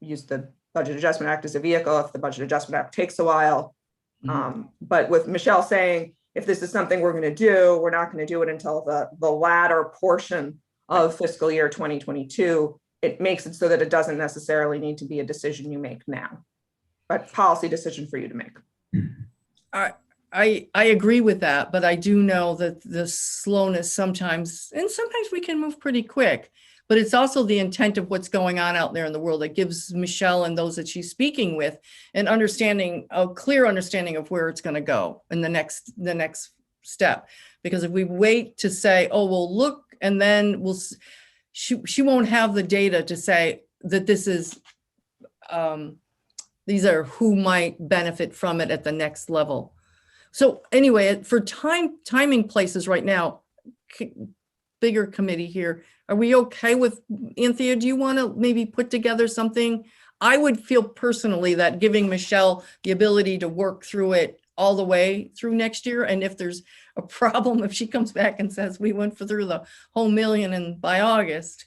Use the Budget Adjustment Act as a vehicle if the Budget Adjustment Act takes a while. But with Michelle saying, if this is something we're going to do, we're not going to do it until the latter portion of fiscal year 2022. It makes it so that it doesn't necessarily need to be a decision you make now, but policy decision for you to make. I agree with that, but I do know that the slowness sometimes we can move pretty quick, but it's also the intent of what's going on out there in the world that gives Michelle and those that she's speaking with a clear understanding of where it's going to go in the next step. Because if we wait to say, oh, well, look, and then she won't have the data to say that this is, these are who might benefit from it at the next level. So anyway, for timing places right now, bigger committee here, are we okay with, Anthea, do you want to maybe put together something? I would feel personally that giving Michelle the ability to work through it all the way through next year. And if there's a problem, if she comes back and says we went through the whole $1 million and by August,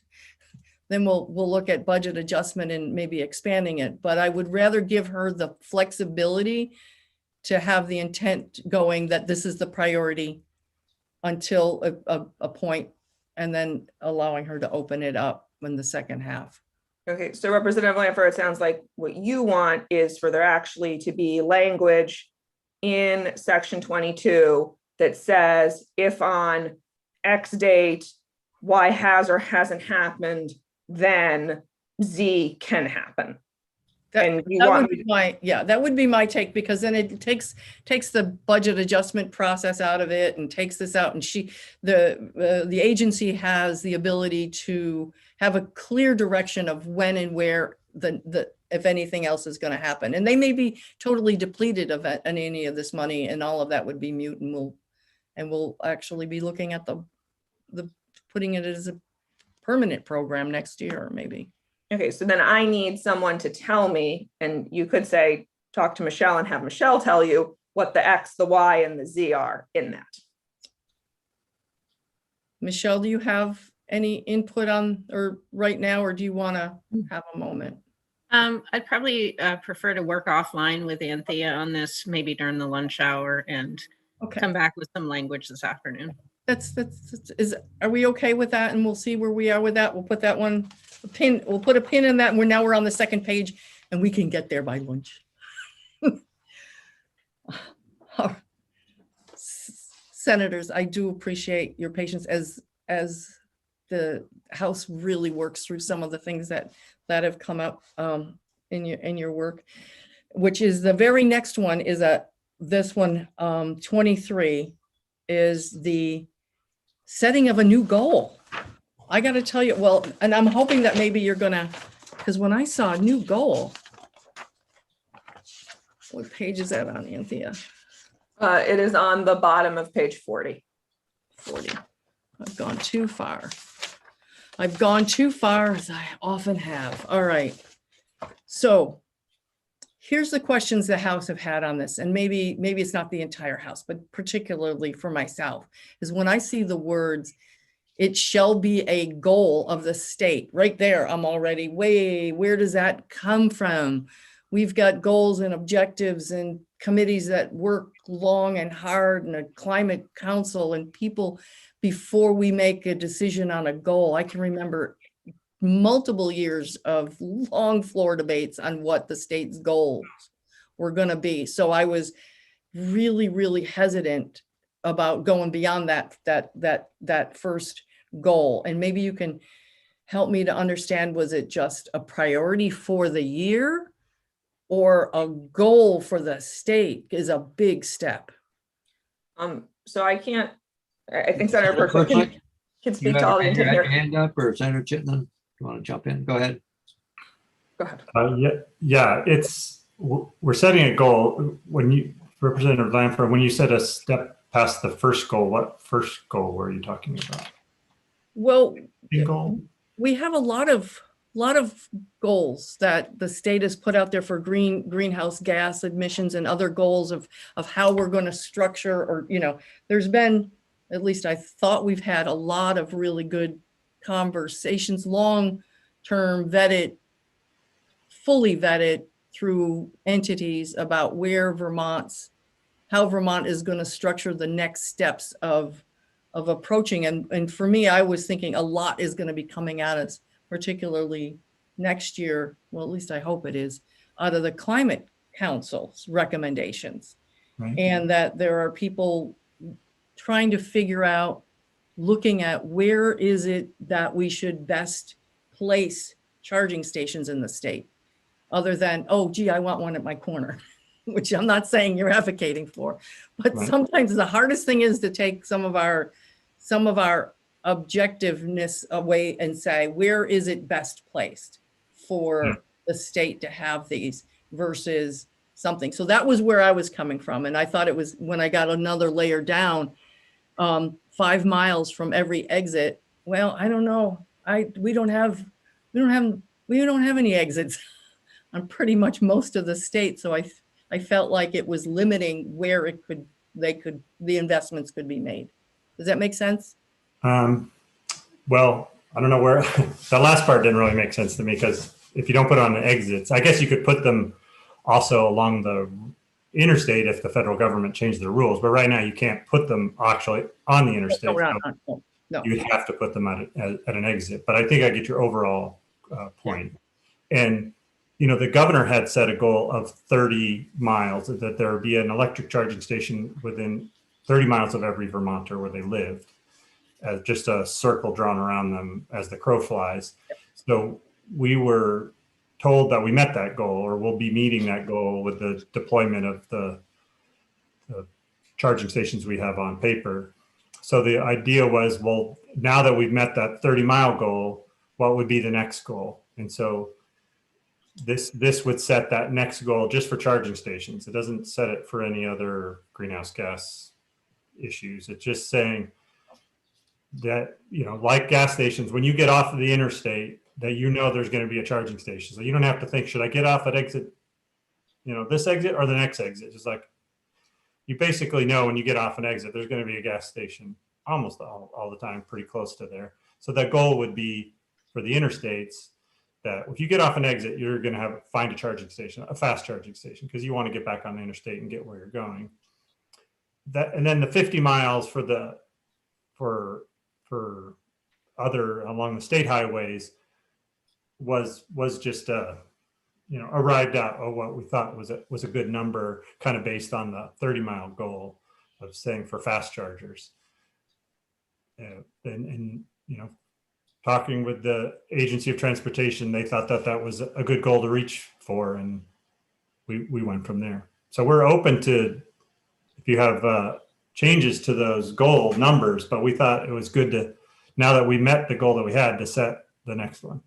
then we'll look at budget adjustment and maybe expanding it. But I would rather give her the flexibility to have the intent going that this is the priority until a point, and then allowing her to open it up in the second half. Okay, so Representative Lanford, it sounds like what you want is for there actually to be language in section 22 that says if on X date Y has or hasn't happened, then Z can happen. And you That want would be that would be my take, because then it takes the budget adjustment process out of it and takes this out. And the agency has the ability to have a clear direction of when and where if anything else is going to happen. And they may be totally depleted of any of this money, and all of that would be mute, and we'll actually be looking at the putting it as a permanent program next year, maybe. Okay, so then I need someone to tell me, and you could say, talk to Michelle and have Michelle tell you what the X, the Y, and the Z are in that. Michelle, do you have any input on, or right now, or do you want to have a moment? I'd probably prefer to work offline with Anthea on this, maybe during the lunch hour, and Okay, come back with some language this afternoon. are we okay with that? And we'll see where we are with that. We'll put that one, we'll put a pin in that, and we're on the second page, and we can get there by lunch. Senators, I do appreciate your patience as the House really works through some of the things that have come up in your work, which is the very next one is this one, 23, is the setting of a new goal. I got to tell you, well, and I'm hoping that maybe you're gonna, because when I saw a new goal, what page is that on, Anthea? It is on the bottom of page 40. 40. I've gone too far. I've gone too far, as I often have. All right. So here's the questions the House have had on this, and maybe it's not the entire House, but particularly for myself, is when I see the words, "It shall be a goal of the state," right there, I'm already, where does that come from? We've got goals and objectives and committees that work long and hard, and a climate council and people before we make a decision on a goal. I can remember multiple years of long floor debates on what the state's goals were going to be. So I was really, really hesitant about going beyond that first goal. And maybe you can help me to understand, was it just a priority for the year, or a goal for the state is a big step? So I think Senator Pertwee can You speak have to all the you intent had your here. hand up, or Senator Chittenden, you want to jump in? Go ahead. Go ahead. Yeah, we're setting a goal. When you, Representative Lanford, when you said a step past the first goal, what first goal were you talking about? Well, Goal? we have a lot of goals that the state has put out there for greenhouse gas emissions and other goals of how we're going to structure, or, there's been, at least I thought we've had a lot of really good conversations, long-term vetted, fully vetted through entities about how Vermont is going to structure the next steps of approaching. And for me, I was thinking a lot is going to be coming at us, particularly next year, well, at least I hope it is, out of the Climate Council's recommendations. Right. And that there are people trying to figure out, looking at where is it that we should best place charging stations in the state, other than, oh, gee, I want one at my corner, which I'm not saying you're advocating for. But Right. sometimes the hardest thing is to take some of our objectiveness away and say, where is it best placed for the state to have these versus something. So that was where I was coming from. And I thought it was, when I got another layer down, 5 miles from every exit. Well, I don't know. We don't have any exits on pretty much most of the state. So I felt like it was limiting where the investments could be made. Does that make sense? Well, I don't know where the last part didn't really make sense to me, because if you don't put on the exits, I guess you could put them also along the interstate if the federal government changed their rules. But right now you can't put them actually on the interstate. No. You'd have to put them at an exit. But I think I get your overall point. And, the governor had set a goal of 30 miles, that there would be an electric charging station within 30 miles of every Vermonter where they lived, as just a circle drawn around them as the crow flies. So we were told that we met that goal, or we'll be meeting that goal with the deployment of the charging stations we have on paper. So the idea was, well, now that we've met that 30-mile goal, what would be the next goal? And so this would set that next goal just for charging stations. It doesn't set it for any other greenhouse gas issues. It's just saying that, like gas stations, when you get off of the interstate, that there's going to be a charging station. So you don't have to think, should I get off at exit, this exit or the next exit? Just like, you basically know when you get off an exit, there's going to be a gas station almost all the time, pretty close to there. So that goal would be for the interstates that if you get off an exit, you're going to find a charging station, a fast charging station, because you want to get back on the interstate and get where you're going. That, and then the 50 miles for the for other along the state highways was just arrived at what we thought was a good number, kind of based on the 30-mile goal of saying for fast chargers. And talking with the Agency of Transportation, they thought that was a good goal to reach for, and we went from there. So we're open to if you have changes to those goal numbers, but we thought it was good to, now that we met the goal that we had, to set the next one.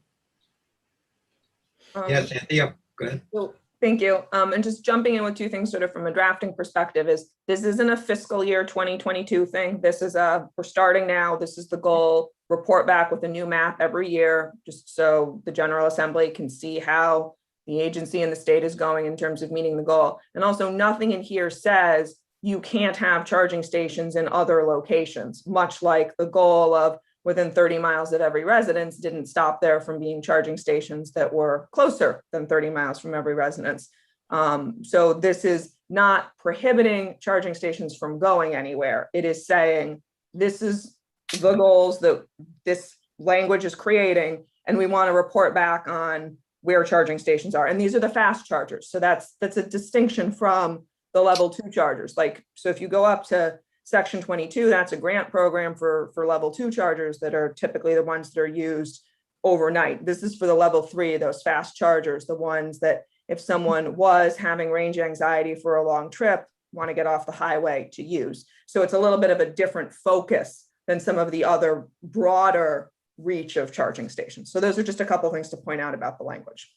Yes, Anthea, go ahead. So, thank you. And just jumping in with two things sort of from a drafting perspective is this isn't a fiscal year 2022 thing. This is we're starting now. This is the goal. Report back with a new map every year, just so the General Assembly can see how the agency and the state is going in terms of meeting the goal. And also nothing in here says you can't have charging stations in other locations, much like the goal of within 30 miles of every residence didn't stop there from being charging stations that were closer than 30 miles from every residence. So this is not prohibiting charging stations from going anywhere. It is saying this is the goals that this language is creating, and we want to report back on where charging stations are. And these are the fast chargers. So that's a distinction from the level 2 chargers. So if you go up to Section 22, that's a grant program for level 2 chargers that are typically the ones that are used overnight. This is for the level 3, those fast chargers, the ones that if someone was having range anxiety for a long trip, want to get off the highway to use. So it's a little bit of a different focus than some of the other broader reach of charging stations. So those are just a couple of things to point out about the language.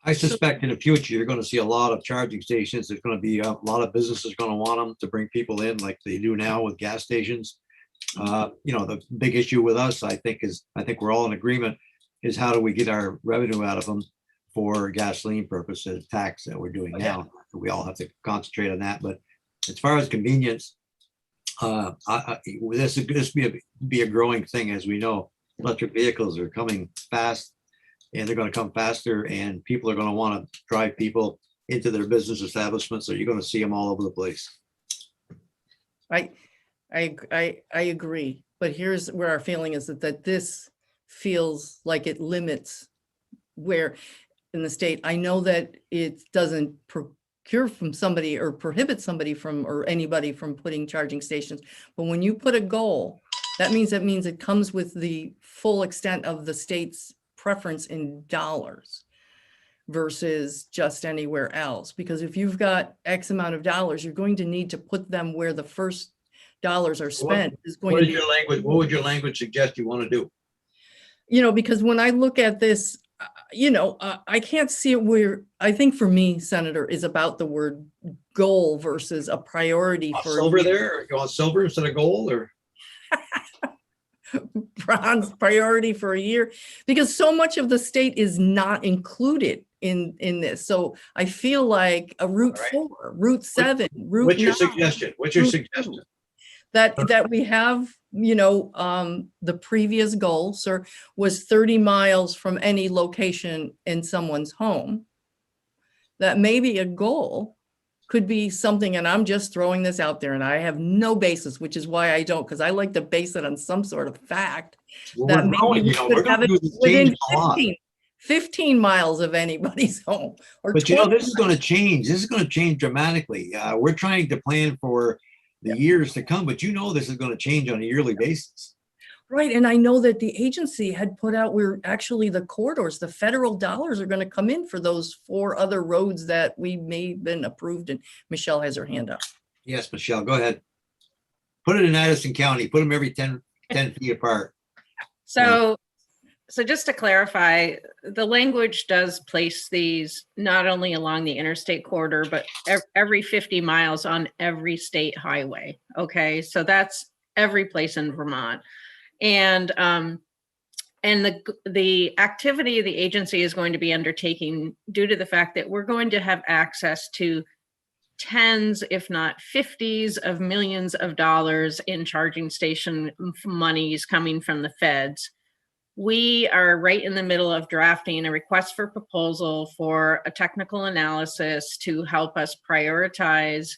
I suspect in the future, you're going to see a lot of charging stations. There's going to be a lot of businesses going to want them to bring people in like they do now with gas stations. The big issue with us, I think we're all in agreement, is how do we get our revenue out of them for gasoline purposes, tax that we're doing now. We all have to concentrate on that. But as far as convenience, this be a growing thing. As we know, electric vehicles are coming fast, and they're going to come faster, and people are going to want to drive people into their business establishments. So you're going to see them all over the place. I agree, but here's where our feeling is that this feels like it limits where in the state. I know that it doesn't procure from somebody or prohibit somebody from or anybody from putting charging stations, but when you put a goal, that means it comes with the full extent of the state's preference in dollars versus just anywhere else. Because if you've got X amount of dollars, you're going to need to put them where the first dollars are spent. What would your language suggest you want to do? Because when I look at this, I can't see it where, I think for me, Senator, is about the word goal versus a priority for silver there. You want silver instead of gold, or bronze priority for a year, because so much of the state is not included in this. So I feel like a Route 4, Route 7, Route 9. What's your suggestion? That we have, the previous goal, sir, was 30 miles from any location in someone's home. That maybe a goal could be something, and I'm just throwing this out there, and I have no basis, which is why I don't, because I like to base it on some sort of fact. That maybe we could have it within 15 miles of anybody's home. But this is going to change. This is going to change dramatically. We're trying to plan for the years to come, but this is going to change on a yearly basis. Right. And I know that the agency had put out where actually the corridors, the federal dollars are going to come in for those 4 other roads that we may have been approved. And Michelle has her hand up. Yes, Michelle, go ahead. Put it in Addison County, put them every 10 feet apart. So just to clarify, the language does place these not only along the interstate corridor, but every 50 miles on every state highway. Okay, so that's every place in Vermont. And the activity the agency is going to be undertaking, due to the fact that we're going to have access to tens, if not 50s of millions of dollars in charging station monies coming from the feds. We are right in the middle of drafting a request for proposal for a technical analysis to help us prioritize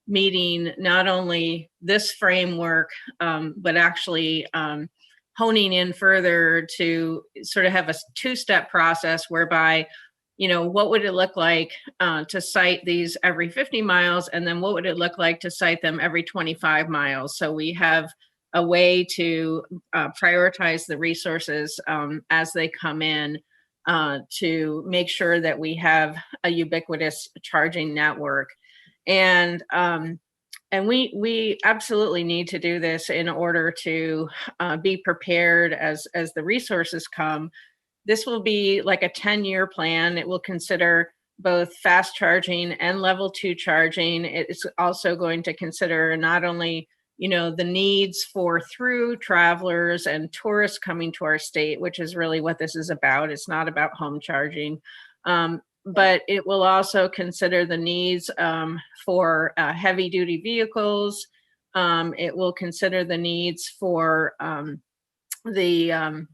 meeting not only this framework, but actually honing in further to sort of have a two-step process whereby, what would it look like to site these every 50 miles? And then what would it look like to site them every 25 miles? So we have a way to prioritize the resources as they come in to make sure that we have a ubiquitous charging network. And we absolutely need to do this in order to be prepared as the resources come. This will be like a 10-year plan. It will consider both fast charging and level 2 charging. It's also going to consider not only the needs for through travelers and tourists coming to our state, which is really what this is about. It's not about home charging, but it will also consider the needs for heavy duty vehicles. It will consider the needs for the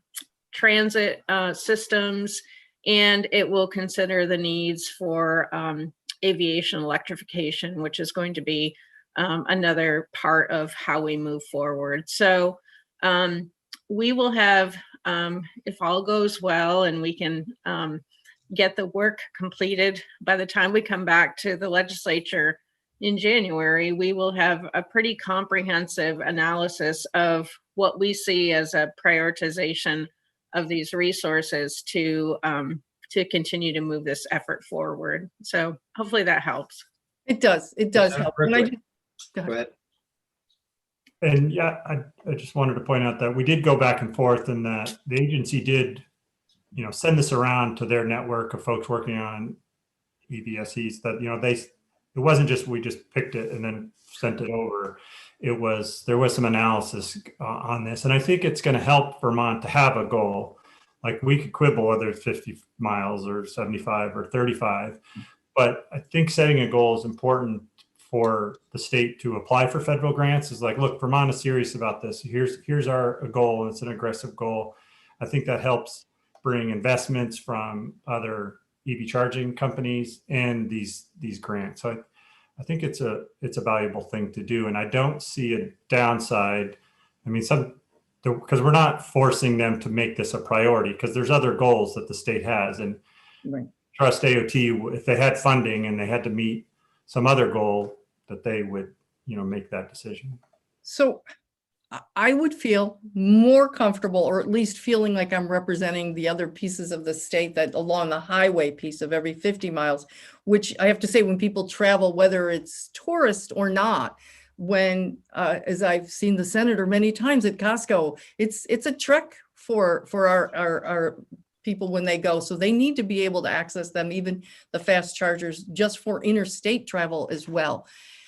transit systems, and it will consider the needs for aviation electrification, which is going to be another part of how we move forward. So we will have, if all goes well and we can get the work completed by the time we come back to the legislature in January, we will have a pretty comprehensive analysis of what we see as a prioritization of these resources to continue to move this effort forward. So hopefully that helps. It does help. And I Quickly. Go ahead. Go ahead. And yeah, I just wanted to point out that we did go back and forth and that the agency did, send this around to their network of folks working on EVSEs that, it wasn't just, we just picked it and then sent it over. There was some analysis on this. And I think it's going to help Vermont to have a goal. Like we could quibble whether it's 50 miles or 75 or 35, but I think setting a goal is important for the state to apply for federal grants. Is like, look, Vermont is serious about this. Here's our goal. It's an aggressive goal. I think that helps bring investments from other EV charging companies and these grants. So I think it's a valuable thing to do. And I don't see a downside. I mean, because we're not forcing them to make this a priority because there's other goals that the state has. And Right. trust AOT, if they had funding and they had to meet some other goal, that they would, make that decision. So I would feel more comfortable, or at least feeling like I'm representing the other pieces of the state that along the highway piece of every 50 miles, which I have to say, when people travel, whether it's tourist or not, when, as I've seen the senator many times at Costco, it's a trek for our people when they go. So they need to be able to access them, even the fast chargers, just for interstate travel as well.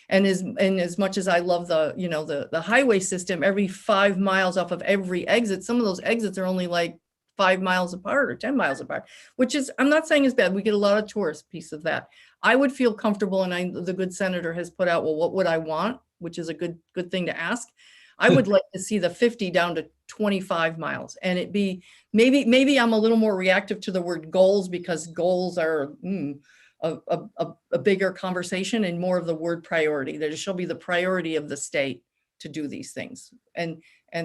And as much as I love the highway system, every 5 miles off of every exit, some of those exits are only like 5 miles apart or 10 miles apart, which is, I'm not saying is bad. We get a lot of tourist piece of that. I would feel comfortable, and the good senator has put out, well, what would I want? Which is a good thing to ask. I would like to see the 50 down to 25 miles, and it be, maybe I'm a little more reactive to the word goals, because goals are a bigger conversation, and more of the word priority. That it shall be the priority of the state to do these things. And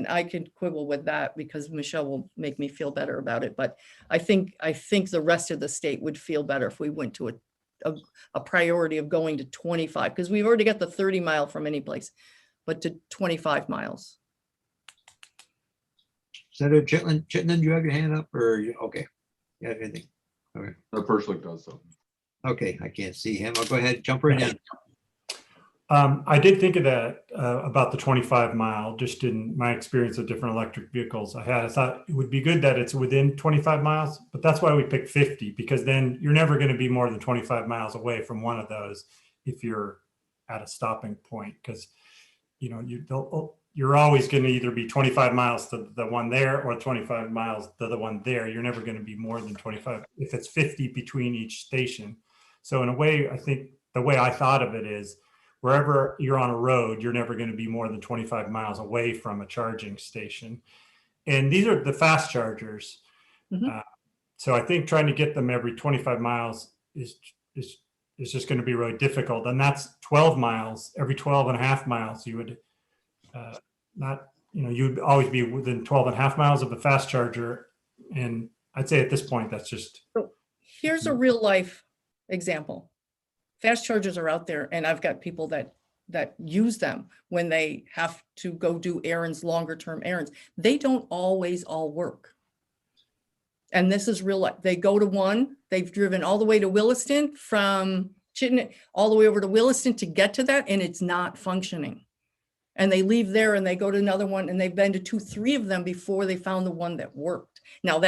I could quibble with that because Michelle will make me feel better about it. But I think the rest of the state would feel better if we went to a priority of going to 25, because we've already got the 30 mile from any place, but to 25 miles. Senator Chittenden, you have your hand up, or okay? You have anything? Okay. The Pershlik does so. Okay, I can't see him. I'll go ahead, jump right in. I did think of that about the 25 mile, just in my experience of different electric vehicles I thought it would be good that it's within 25 miles, but that's why we picked 50, because then you're never going to be more than 25 miles away from one of those if you're at a stopping point, because you're always going to either be 25 miles to the one there or 25 miles to the one there. You're never going to be more than 25 if it's 50 between each station. So in a way, I think the way I thought of it is wherever you're on a road, you're never going to be more than 25 miles away from a charging station. And these are the fast chargers. Mhm. So I think trying to get them every 25 miles is just going to be really difficult. And that's 12 miles, every 12 and a half miles, you would not, you'd always be within 12 and a half miles of a fast charger. And I'd say at this point, that's just. So here's a real life example. Fast chargers are out there, and I've got people that use them when they have to go do errands, longer term errands. They don't always all work. And this is real life. They go to one, they've driven all the way to Williston from Chittenden, all the way over to Williston to get to that, and it's not functioning. And they leave there and they go to another one, and they've been to 2, 3 of them before they found the one that worked. Now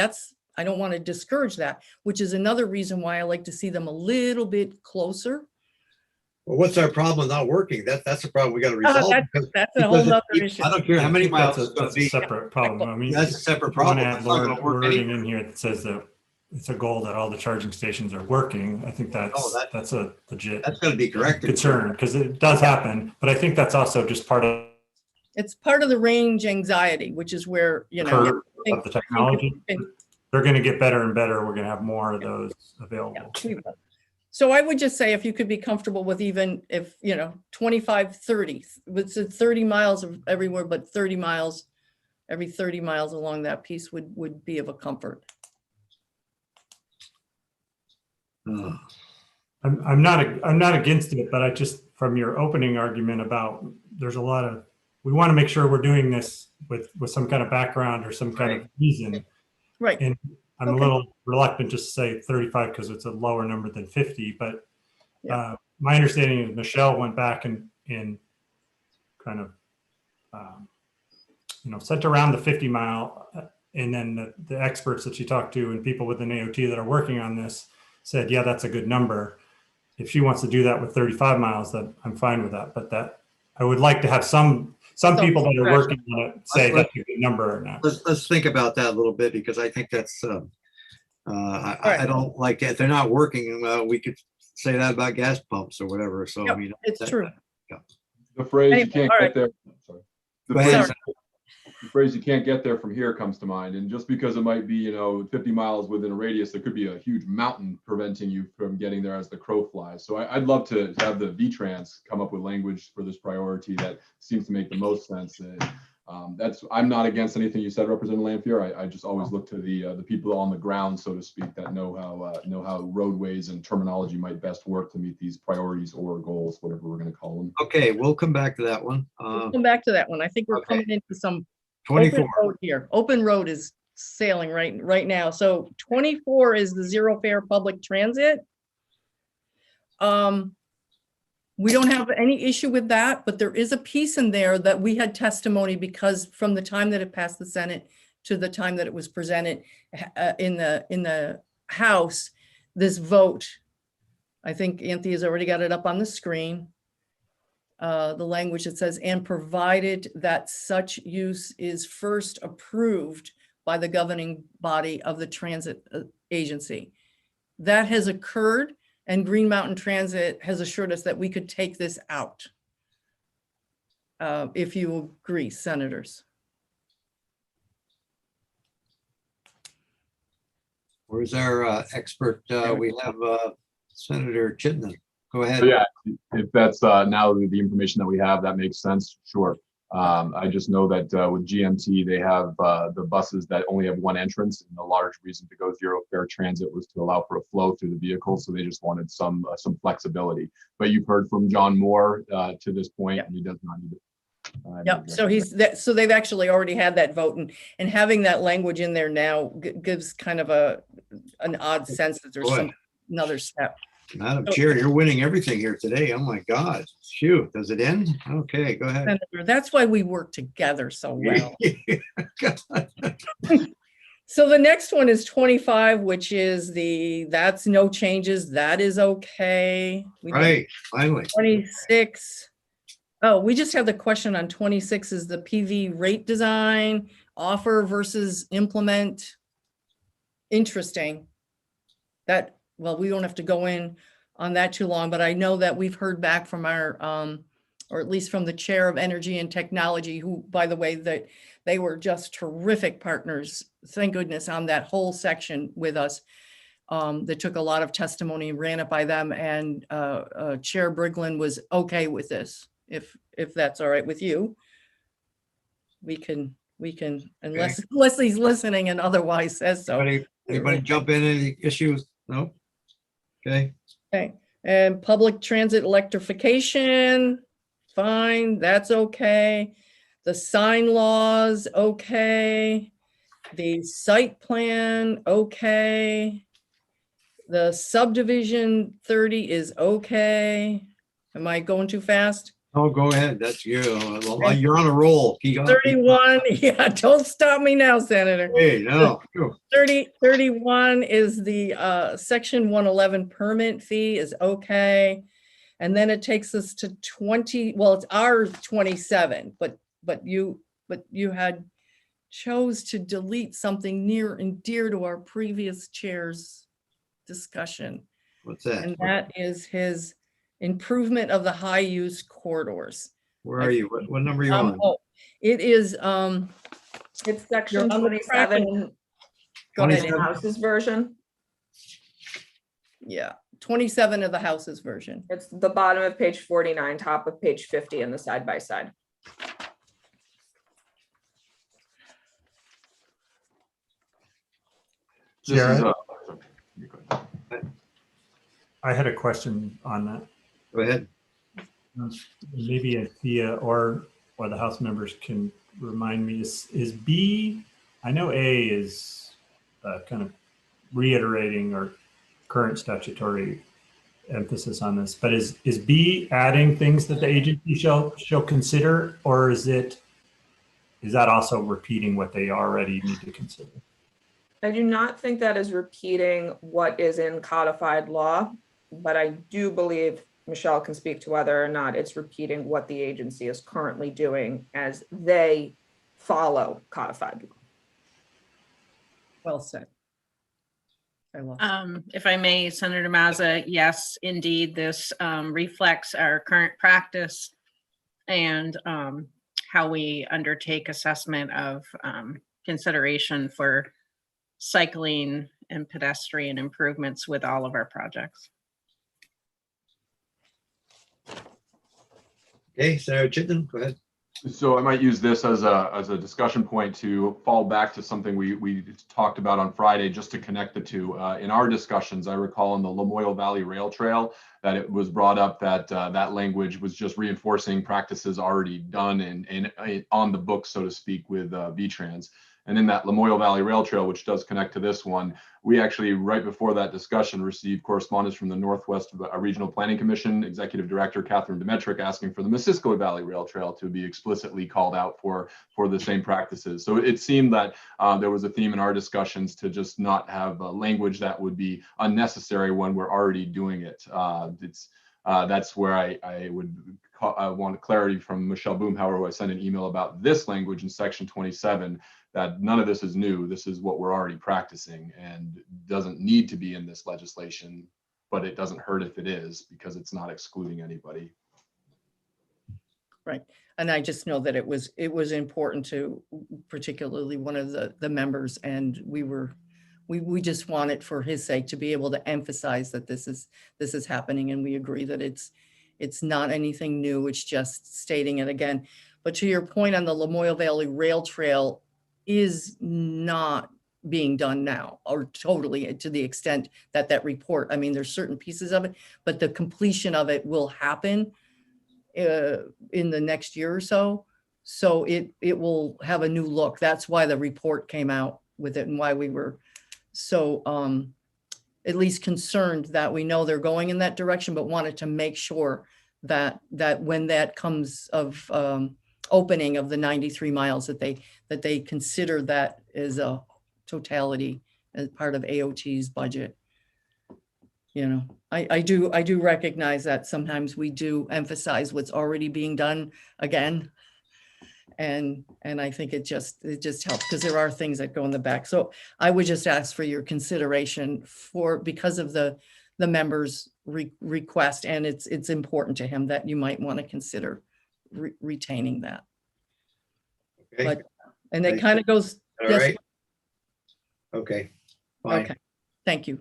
I don't want to discourage that, which is another reason why I like to see them a little bit closer. Well, what's our problem not working? That's the problem we got to resolve. That's a whole nother issue. I don't care how many miles it's going That's to a be. separate problem. I mean, That's a separate if you want to problem. add It's not gonna work wording anyway. in here that says that it's a goal that all the charging stations are working. I think that's a legit That's going to be corrected. concern, because it does happen. But I think that's also just part of It's part of the range anxiety, which is where, the curve of the technology. They're going to get better and better. We're going to have more of those available. So I would just say, if you could be comfortable with, even if, 25, 30, it's 30 miles of everywhere, but 30 miles, every 30 miles along that piece would be of a comfort. I'm not against it, but I just, from your opening argument about, there's a lot of, we want to make sure we're doing this with some kind of background or some kind of reason. Right. And I'm a little reluctant to say 35 because it's a lower number than 50, but my understanding is Michelle went back and kind of, sent around the 50 mile, and then the experts that she talked to and people within AOT that are working on this said, yeah, that's a good number. If she wants to do that with 35 miles, then I'm fine with that. But that I would like to have some people that are working on it say that's a good number or not. Let's think about that a little bit, because I think that's, I don't like it. If they're not working, we could say that about gas pumps or whatever. So, Yep, it's true. The phrase Anyway, you can't all get right. there. Sorry. Go ahead. The phrase you can't get there from here comes to mind. And just because it might be, 50 miles within a radius, there could be a huge mountain preventing you from getting there as the crow flies. So I'd love to have the VTrans come up with language for this priority that seems to make the most sense. I'm not against anything you said, Representative Lanfear. I just always look to the people on the ground, so to speak, that know how roadways and terminology might best work to meet these priorities or goals, whatever we're going to call them. Okay, we'll come back to that one. We'll come back to that one. I think we're coming into some 24. open road here. Open road is sailing right now. So 24 is the zero fare public transit. We don't have any issue with that, but there is a piece in there that we had testimony, because from the time that it passed the Senate to the time that it was presented in the House, this vote, I think Anthony has already got it up on the screen. The language that says, and provided that such use is first approved by the governing body of the transit agency. That has occurred, and Green Mountain Transit has assured us that we could take this out. If you agree, senators. Where's our expert? We have Senator Chittenden. Go ahead. So yeah, if that's now the information that we have, that makes sense. Sure. I just know that with GMT, they have the buses that only have one entrance, and the large reason to go zero fare transit was to allow for a flow through the vehicle. So they just wanted some flexibility. But you've heard from John Moore to this point, and he does not need it. Yep. So they've actually already had that vote, and having that language in there now gives kind of an odd sense that there's another step. Madam Chair, you're winning everything here today. Oh my God. Phew. Does it end? Okay, go ahead. Senator, that's why we work together so well. So the next one is 25, which is that's no changes. That is okay. Right, finally. 26. Oh, we just have the question on 26 is the PV rate design, offer versus implement. Interesting. Well, we don't have to go in on that too long, but I know that we've heard back from our, or at least from the chair of energy and technology, who, by the way, that they were just terrific partners. Thank goodness on that whole section with us. That took a lot of testimony, ran it by them, and Chair Briglin was okay with this. If that's all right with you, we can, unless he's listening and otherwise says so. Anybody jump in any issues? No? Okay, Okay, and public transit electrification, fine, that's okay. The sign laws, okay. The site plan, okay. The subdivision 30 is okay. Am I going too fast? oh, go ahead, that's you. Well, you're on a roll. Keep on. 31, yeah, don't stop me now, Senator. Hey, no. 31 is the section 111 permit fee is okay. And then it takes us to 20, well, it's our 27, but you had chose to delete something near and dear to our previous chair's discussion. What's that? And that is his improvement of the high use corridors. Where are you? What number are you on? Oh, it is, It's section You're on the track. 27 go ahead. in the House's version. Yeah, 27 of the House's version. It's the bottom of page 49, top of page 50 in the side by side. This is, Jared? you go ahead. I had a question on that. Go ahead. Maybe Thea or the House members can remind me, is B, I know A is kind of reiterating our current statutory emphasis on this, but is B adding things that the agency shall consider, or is that also repeating what they already need to consider? I do not think that is repeating what is in codified law, but I do believe Michelle can speak to whether or not it's repeating what the agency is currently doing as they follow codified law. Well said. I lost. If I may, Senator Mazza, yes, indeed, this reflects our current practice and how we undertake assessment of consideration for cycling and pedestrian improvements with all of our projects. Okay, Senator Chittenden, go ahead. So I might use this as a discussion point to fall back to something we talked about on Friday, just to connect the two. In our discussions, I recall in the Lamoille Valley Rail Trail that it was brought up that that language was just reinforcing practices already done and on the books, so to speak, with VTrans. And in that Lamoille Valley Rail Trail, which does connect to this one, we actually, right before that discussion, received correspondence from the Northwest Regional Planning Commission Executive Director Catherine Demetric asking for the Missisquoi Valley Rail Trail to be explicitly called out for the same practices. So it seemed that there was a theme in our discussions to just not have language that would be unnecessary when we're already doing it. That's where I would want clarity from Michelle Boomhauer, who I sent an email about this language in section 27, that none of this is new. This is what we're already practicing and doesn't need to be in this legislation, but it doesn't hurt if it is because it's not excluding anybody. Right. And I just know that it was important to particularly one of the members, and we just want it for his sake to be able to emphasize that this is happening, and we agree that it's not anything new, it's just stating it again. But to your point on the Lamoille Valley Rail Trail is not being done now, or totally, to the extent that report, I mean, there's certain pieces of it, but the completion of it will happen in the next year or so. So it will have a new look. That's why the report came out with it and why we were so at least concerned that we know they're going in that direction, but wanted to make sure that when that comes of opening of the 93 miles that they consider that as a totality as part of AOT's budget. You know, I do recognize that sometimes we do emphasize what's already being done again. And I think it just helps because there are things that go in the back. So I would just ask for your consideration because of the the members' request, and it's important to him that you might want to consider retaining that. Okay, But, and it Right. kind of goes, all yes, right. Okay, fine. okay, thank you,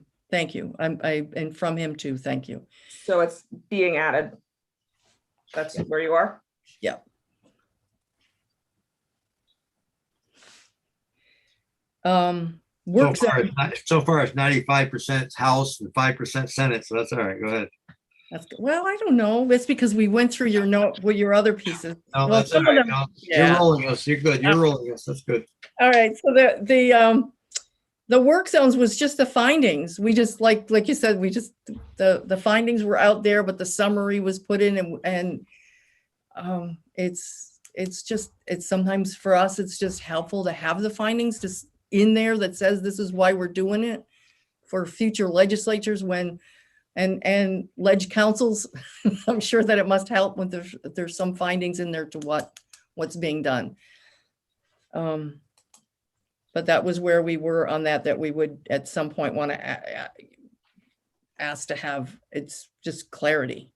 and from him too, thank you. So it's being added. That's where you are? Yeah. Work zone, So far it's 95% House and 5% Senate, so that's all right, go ahead. that's good. Well, I don't know, it's because we went through your note, with your other pieces. No, Well, that's all some of right. them- No, yeah. You're rolling us, you're good, you're rolling us, that's good. All right, so the work zones was just the findings. We just, like you said, we just, the findings were out there, but the summary was put in, and it's just, it's sometimes for us, it's just helpful to have the findings just in there that says this is why we're doing it for future legislatures and leg councils. I'm sure that it must help when there's some findings in there to what's being done. But that was where we were on that we would at some point want to ask to have, it's just clarity.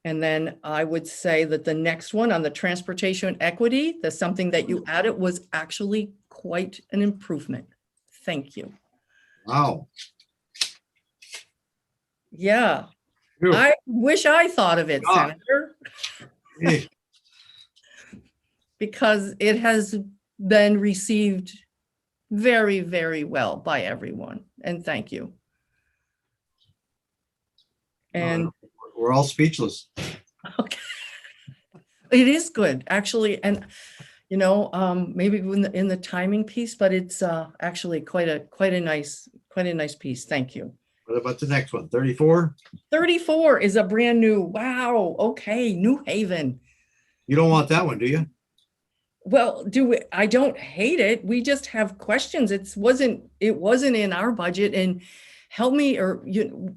And then I would say that the next one on the transportation equity, the something that you added was actually quite an improvement. Thank you. Wow. Yeah, Phew. I wish I thought of it, God. Senator, Eh, because it has been received very, very well by everyone. And thank you. And We're all speechless. okay. It is good, actually, and maybe in the timing piece, but it's actually quite a nice piece. Thank you. What about the next one? 34? 34 is a brand new. Wow. Okay, New Haven. You don't want that one, do you? Well, I don't hate it. We just have questions. It wasn't in our budget, and help me, or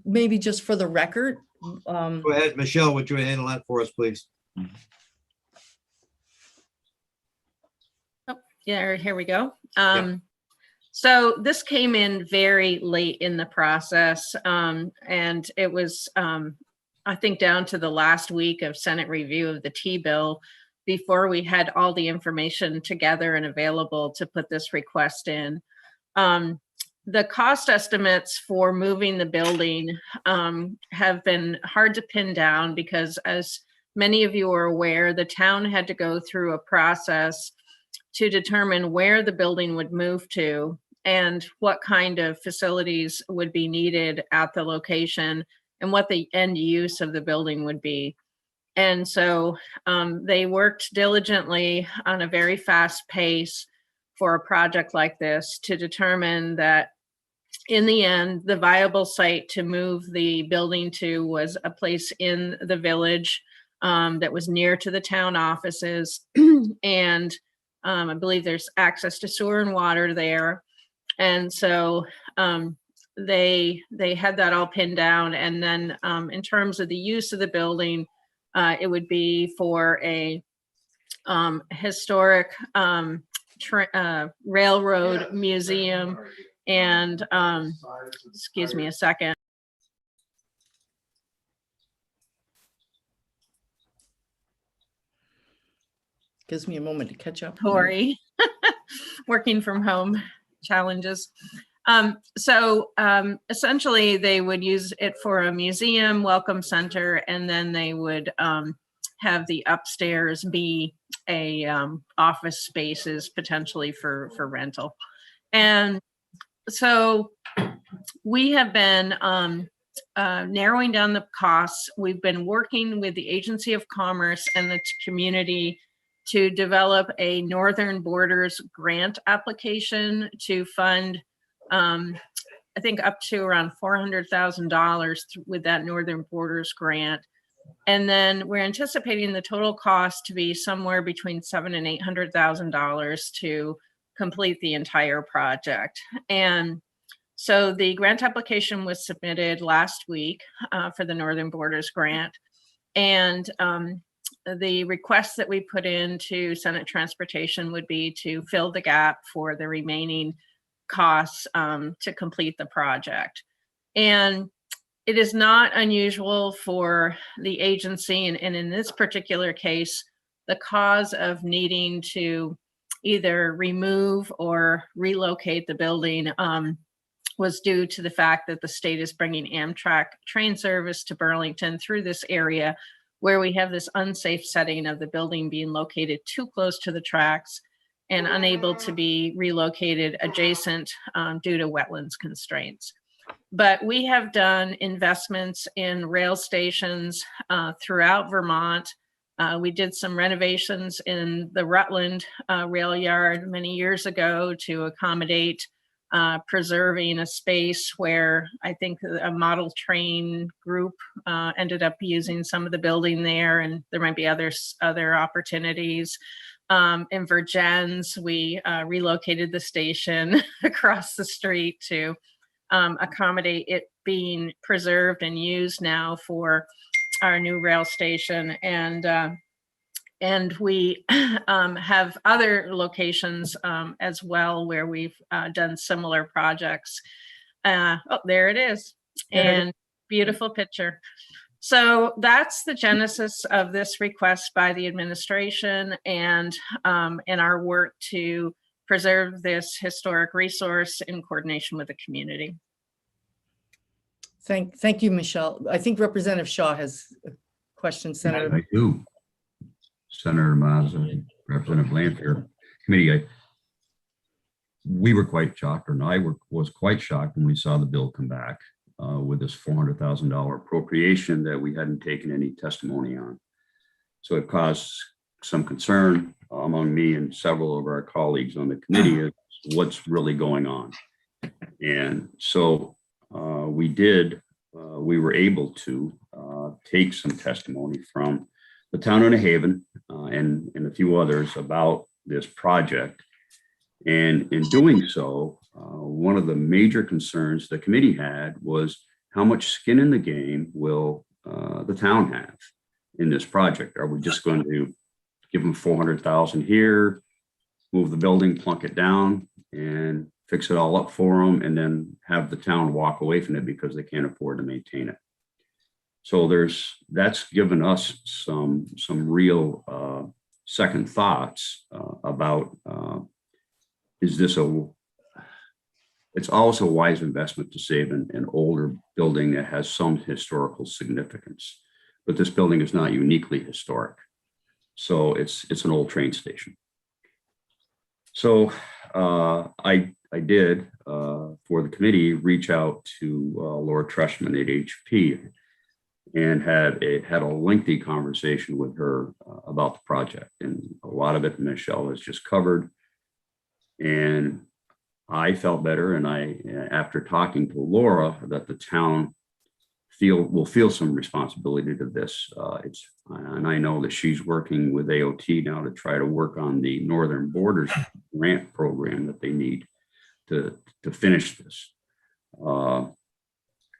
maybe just for the record. Go ahead, Michelle, would you handle that for us, please? Yeah, here we go. Yeah. So this came in very late in the process, and it was, I think, down to the last week of Senate review of the T-bill before we had all the information together and available to put this request in. The cost estimates for moving the building have been hard to pin down because, as many of you are aware, the town had to go through a process to determine where the building would move to and what kind of facilities would be needed at the location and what the end use of the building would be. And so they worked diligently on a very fast pace for a project like this to determine that in the end, the viable site to move the building to was a place in the village that was near to the town offices. And I believe there's access to sewer and water there. And so they had that all pinned down. And then in terms of the use of the building, it would be for a historic railroad museum. And excuse me a second. Gives me a moment to catch up. Tori, working from home challenges. So essentially they would use it for a museum, welcome center, and then they would have the upstairs be a office spaces potentially for rental. And so we have been narrowing down the costs. We've been working with the Agency of Commerce and the community to develop a Northern Borders grant application to fund, I think, up to around $400,000 with that Northern Borders grant. And then we're anticipating the total cost to be somewhere between $700,000 and $800,000 to complete the entire project. And so the grant application was submitted last week for the Northern Borders grant. And the request that we put into Senate Transportation would be to fill the gap for the remaining costs to complete the project. And it is not unusual for the agency, and in this particular case, the cause of needing to either remove or relocate the building was due to the fact that the state is bringing Amtrak train service to Burlington through this area where we have this unsafe setting of the building being located too close to the tracks and unable to be relocated adjacent due to wetlands constraints. But we have done investments in rail stations throughout Vermont. We did some renovations in the Rutland rail yard many years ago to accommodate preserving a space where I think a model train group ended up using some of the building there, and there might be other opportunities. In Virgins, we relocated the station across the street to accommodate it being preserved and used now for our new rail station. And we have other locations as well where we've done similar projects. Oh, there it is. And beautiful picture. So that's the genesis of this request by the administration and our work to preserve this historic resource in coordination with the community. Thank you, Michelle. I think Representative Shaw has a question, Senator. I do. Senator Mazza, Representative Lanfear, committee, we were quite shocked, or I was quite shocked when we saw the bill come back with this $400,000 appropriation that we hadn't taken any testimony on. So it caused some concern among me and several of our colleagues on the committee of what's really going on. And so we were able to take some testimony from the town of New Haven and a few others about this project. And in doing so, one of the major concerns the committee had was how much skin in the game will the town have in this project? Are we just going to give them 400,000 here, move the building, plunk it down, and fix it all up for them, and then have the town walk away from it because they can't afford to maintain it? So that's given us some real second thoughts about is this it's always a wise investment to save an older building that has some historical significance, but this building is not uniquely historic. So it's an old train station. So I did for the committee reach out to Laura Treshman at HP and had a lengthy conversation with her about the project, and a lot of it Michelle has just covered. And I felt better, and after talking to Laura, that the town will feel some responsibility to this. And I know that she's working with AOT now to try to work on the Northern Borders grant program that they need to finish this.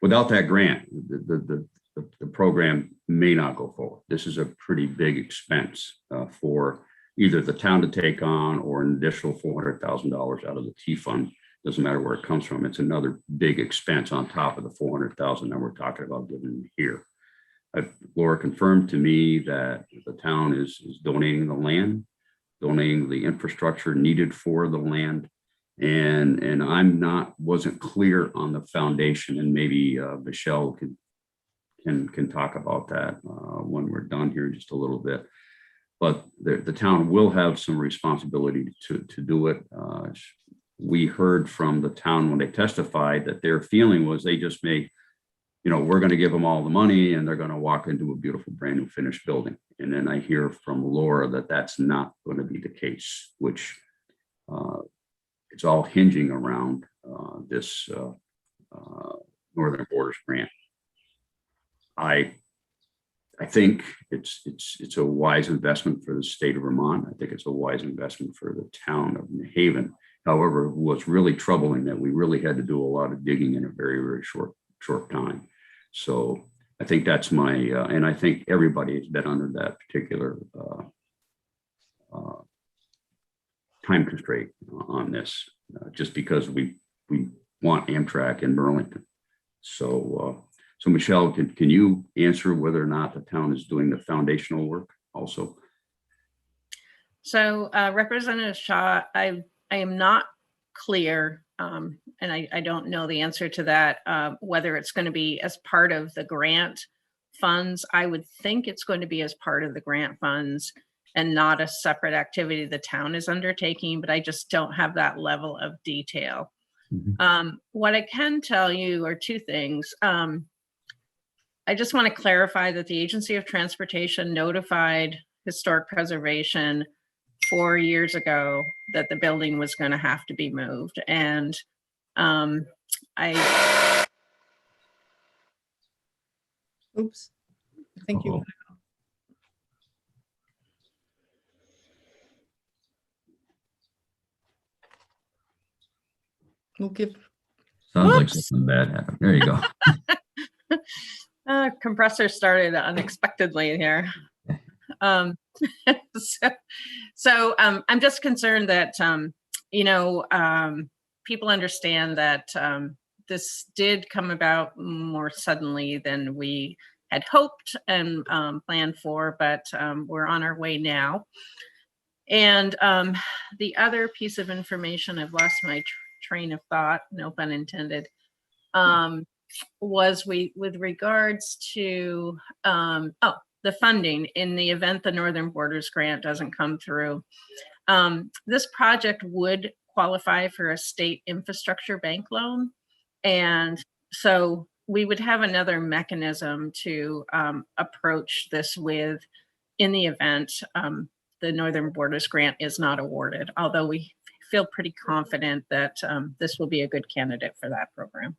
Without that grant, the program may not go forward. This is a pretty big expense for either the town to take on or an additional $400,000 out of the T fund. Doesn't matter where it comes from. It's another big expense on top of the $400,000 that we're talking about giving here. Laura confirmed to me that the town is donating the land, donating the infrastructure needed for the land. And wasn't clear on the foundation, and maybe Michelle can talk about that when we're done here just a little bit. But the town will have some responsibility to do it. We heard from the town when they testified that their feeling was they just may, we're going to give them all the money and they're going to walk into a beautiful brand new finished building. And then I hear from Laura that that's not going to be the case, which it's all hinging around this Northern Borders grant. I think it's a wise investment for the state of Vermont. I think it's a wise investment for the town of New Haven. However, what's really troubling that we really had to do a lot of digging in a very, very short time. So I think that's and I think everybody has been under that particular time constraint on this, just because we want Amtrak in Burlington. So So Michelle, can you answer whether or not the town is doing the foundational work also? So Representative Shaw, I am not clear, and I don't know the answer to that, whether it's going to be as part of the grant funds. I would think it's going to be as part of the grant funds and not a separate activity the town is undertaking, but I just don't have that level of detail. What I can tell you are two things. I just want to clarify that the Agency of Transportation notified Historic Preservation 4 years ago that the building was going to have to be moved. And Oops. I think you. Uh-oh. We'll give. Sounds like Whoops. something bad happened. There you go. compressor started unexpectedly here. So I'm just concerned that, people understand that this did come about more suddenly than we had hoped and planned for, but we're on our way now. And the other piece of information, I've lost my train of thought, no pun intended, was with regards to, the funding in the event the Northern Borders Grant doesn't come through. This project would qualify for a state infrastructure bank loan. And so we would have another mechanism to approach this with in the event the Northern Borders Grant is not awarded, although we feel pretty confident that this will be a good candidate for that program.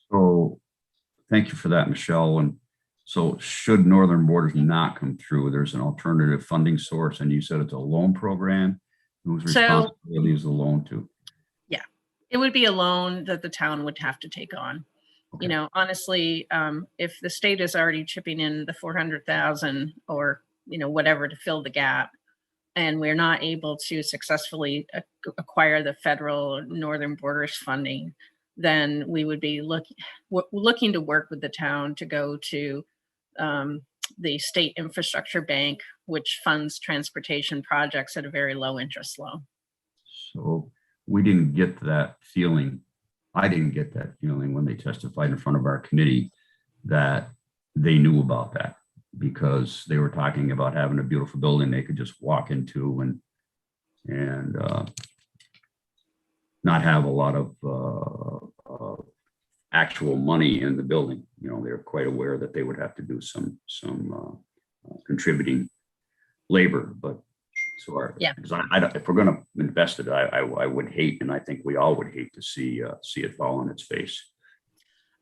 So thank you for that, Michelle. And so should Northern Borders not come through, there's an alternative funding source, and you said it's a loan program. Whose responsibility is the loan to? Yeah, it would be a loan that the town would have to take on. Okay. You know, honestly, if the state is already chipping in the 400,000 or, whatever to fill the gap, and we're not able to successfully acquire the federal Northern Borders funding, then we would be looking to work with the town to go to the state infrastructure bank, which funds transportation projects at a very low interest loan. So we didn't get that feeling. I didn't get that feeling when they testified in front of our committee that they knew about that, because they were talking about having a beautiful building they could just walk into and not have a lot of actual money in the building. They're quite aware that they would have to do some contributing labor, but so Yeah. because if we're going to invest it, I would hate, and I think we all would hate to see it fall on its face.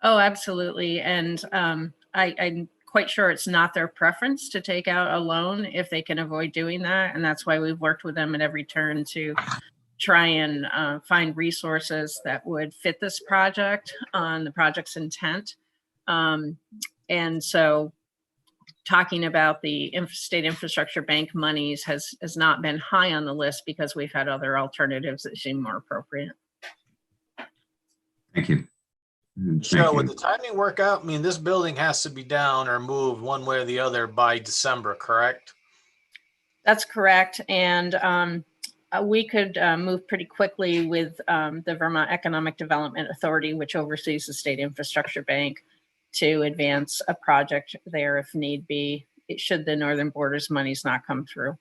Oh, absolutely. And I'm quite sure it's not their preference to take out a loan if they can avoid doing that. And that's why we've worked with them at every turn to try and find resources that would fit this project on the project's intent. And so talking about the state infrastructure bank monies has not been high on the list because we've had other alternatives that seem more appropriate. Thank you. Michelle, would the timing work out? I mean, this building has to be down or moved one way or the other by December, correct? That's correct. And we could move pretty quickly with the Vermont Economic Development Authority, which oversees the state infrastructure bank, to advance a project there if need be, should the Northern Borders monies not come through.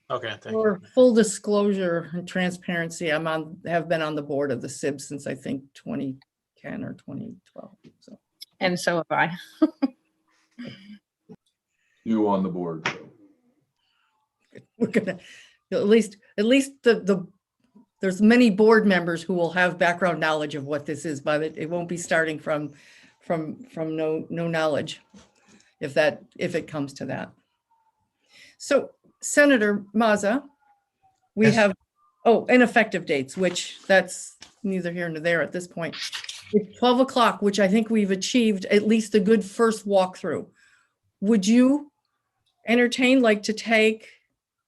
Okay, thank For you. full disclosure and transparency, have been on the board of the SIB since I think 2010 or 2012. So. And so have I. You on the board. We're gonna at least there's many board members who will have background knowledge of what this is, but it won't be starting from no knowledge if it comes to that. So Senator Mazza, we Yes. have ineffective dates, which that's neither here nor there at this point. It's 12 o'clock, which I think we've achieved at least a good first walkthrough. Would you entertain to take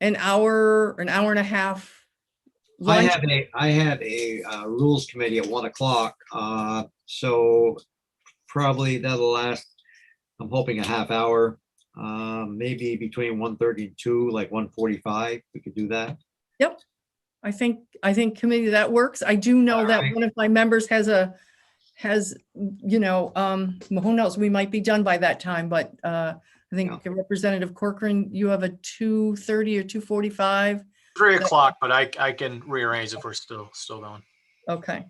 an hour and a half lunch? I have a rules committee at 1 o'clock. So probably, that'll last, I'm hoping a half hour, maybe between 1:30 and 2, like 1:45, we could do that. I think committee, that works. I do know that Alright. one of my members has, you know, who knows, we might be done by that time, but I think Representative Corcoran, you have a 2:30 or 2:45. 3 o'clock, but I can rearrange if we're still going. Okay.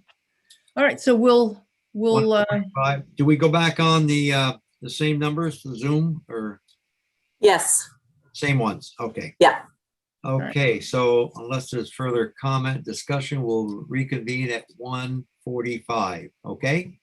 All right, so we'll, 1:45. Do we go back on the same numbers for Zoom or Yes. same ones? Okay. Yeah. Okay, so unless there's further comment, discussion, we'll reconvene at 1:45, okay?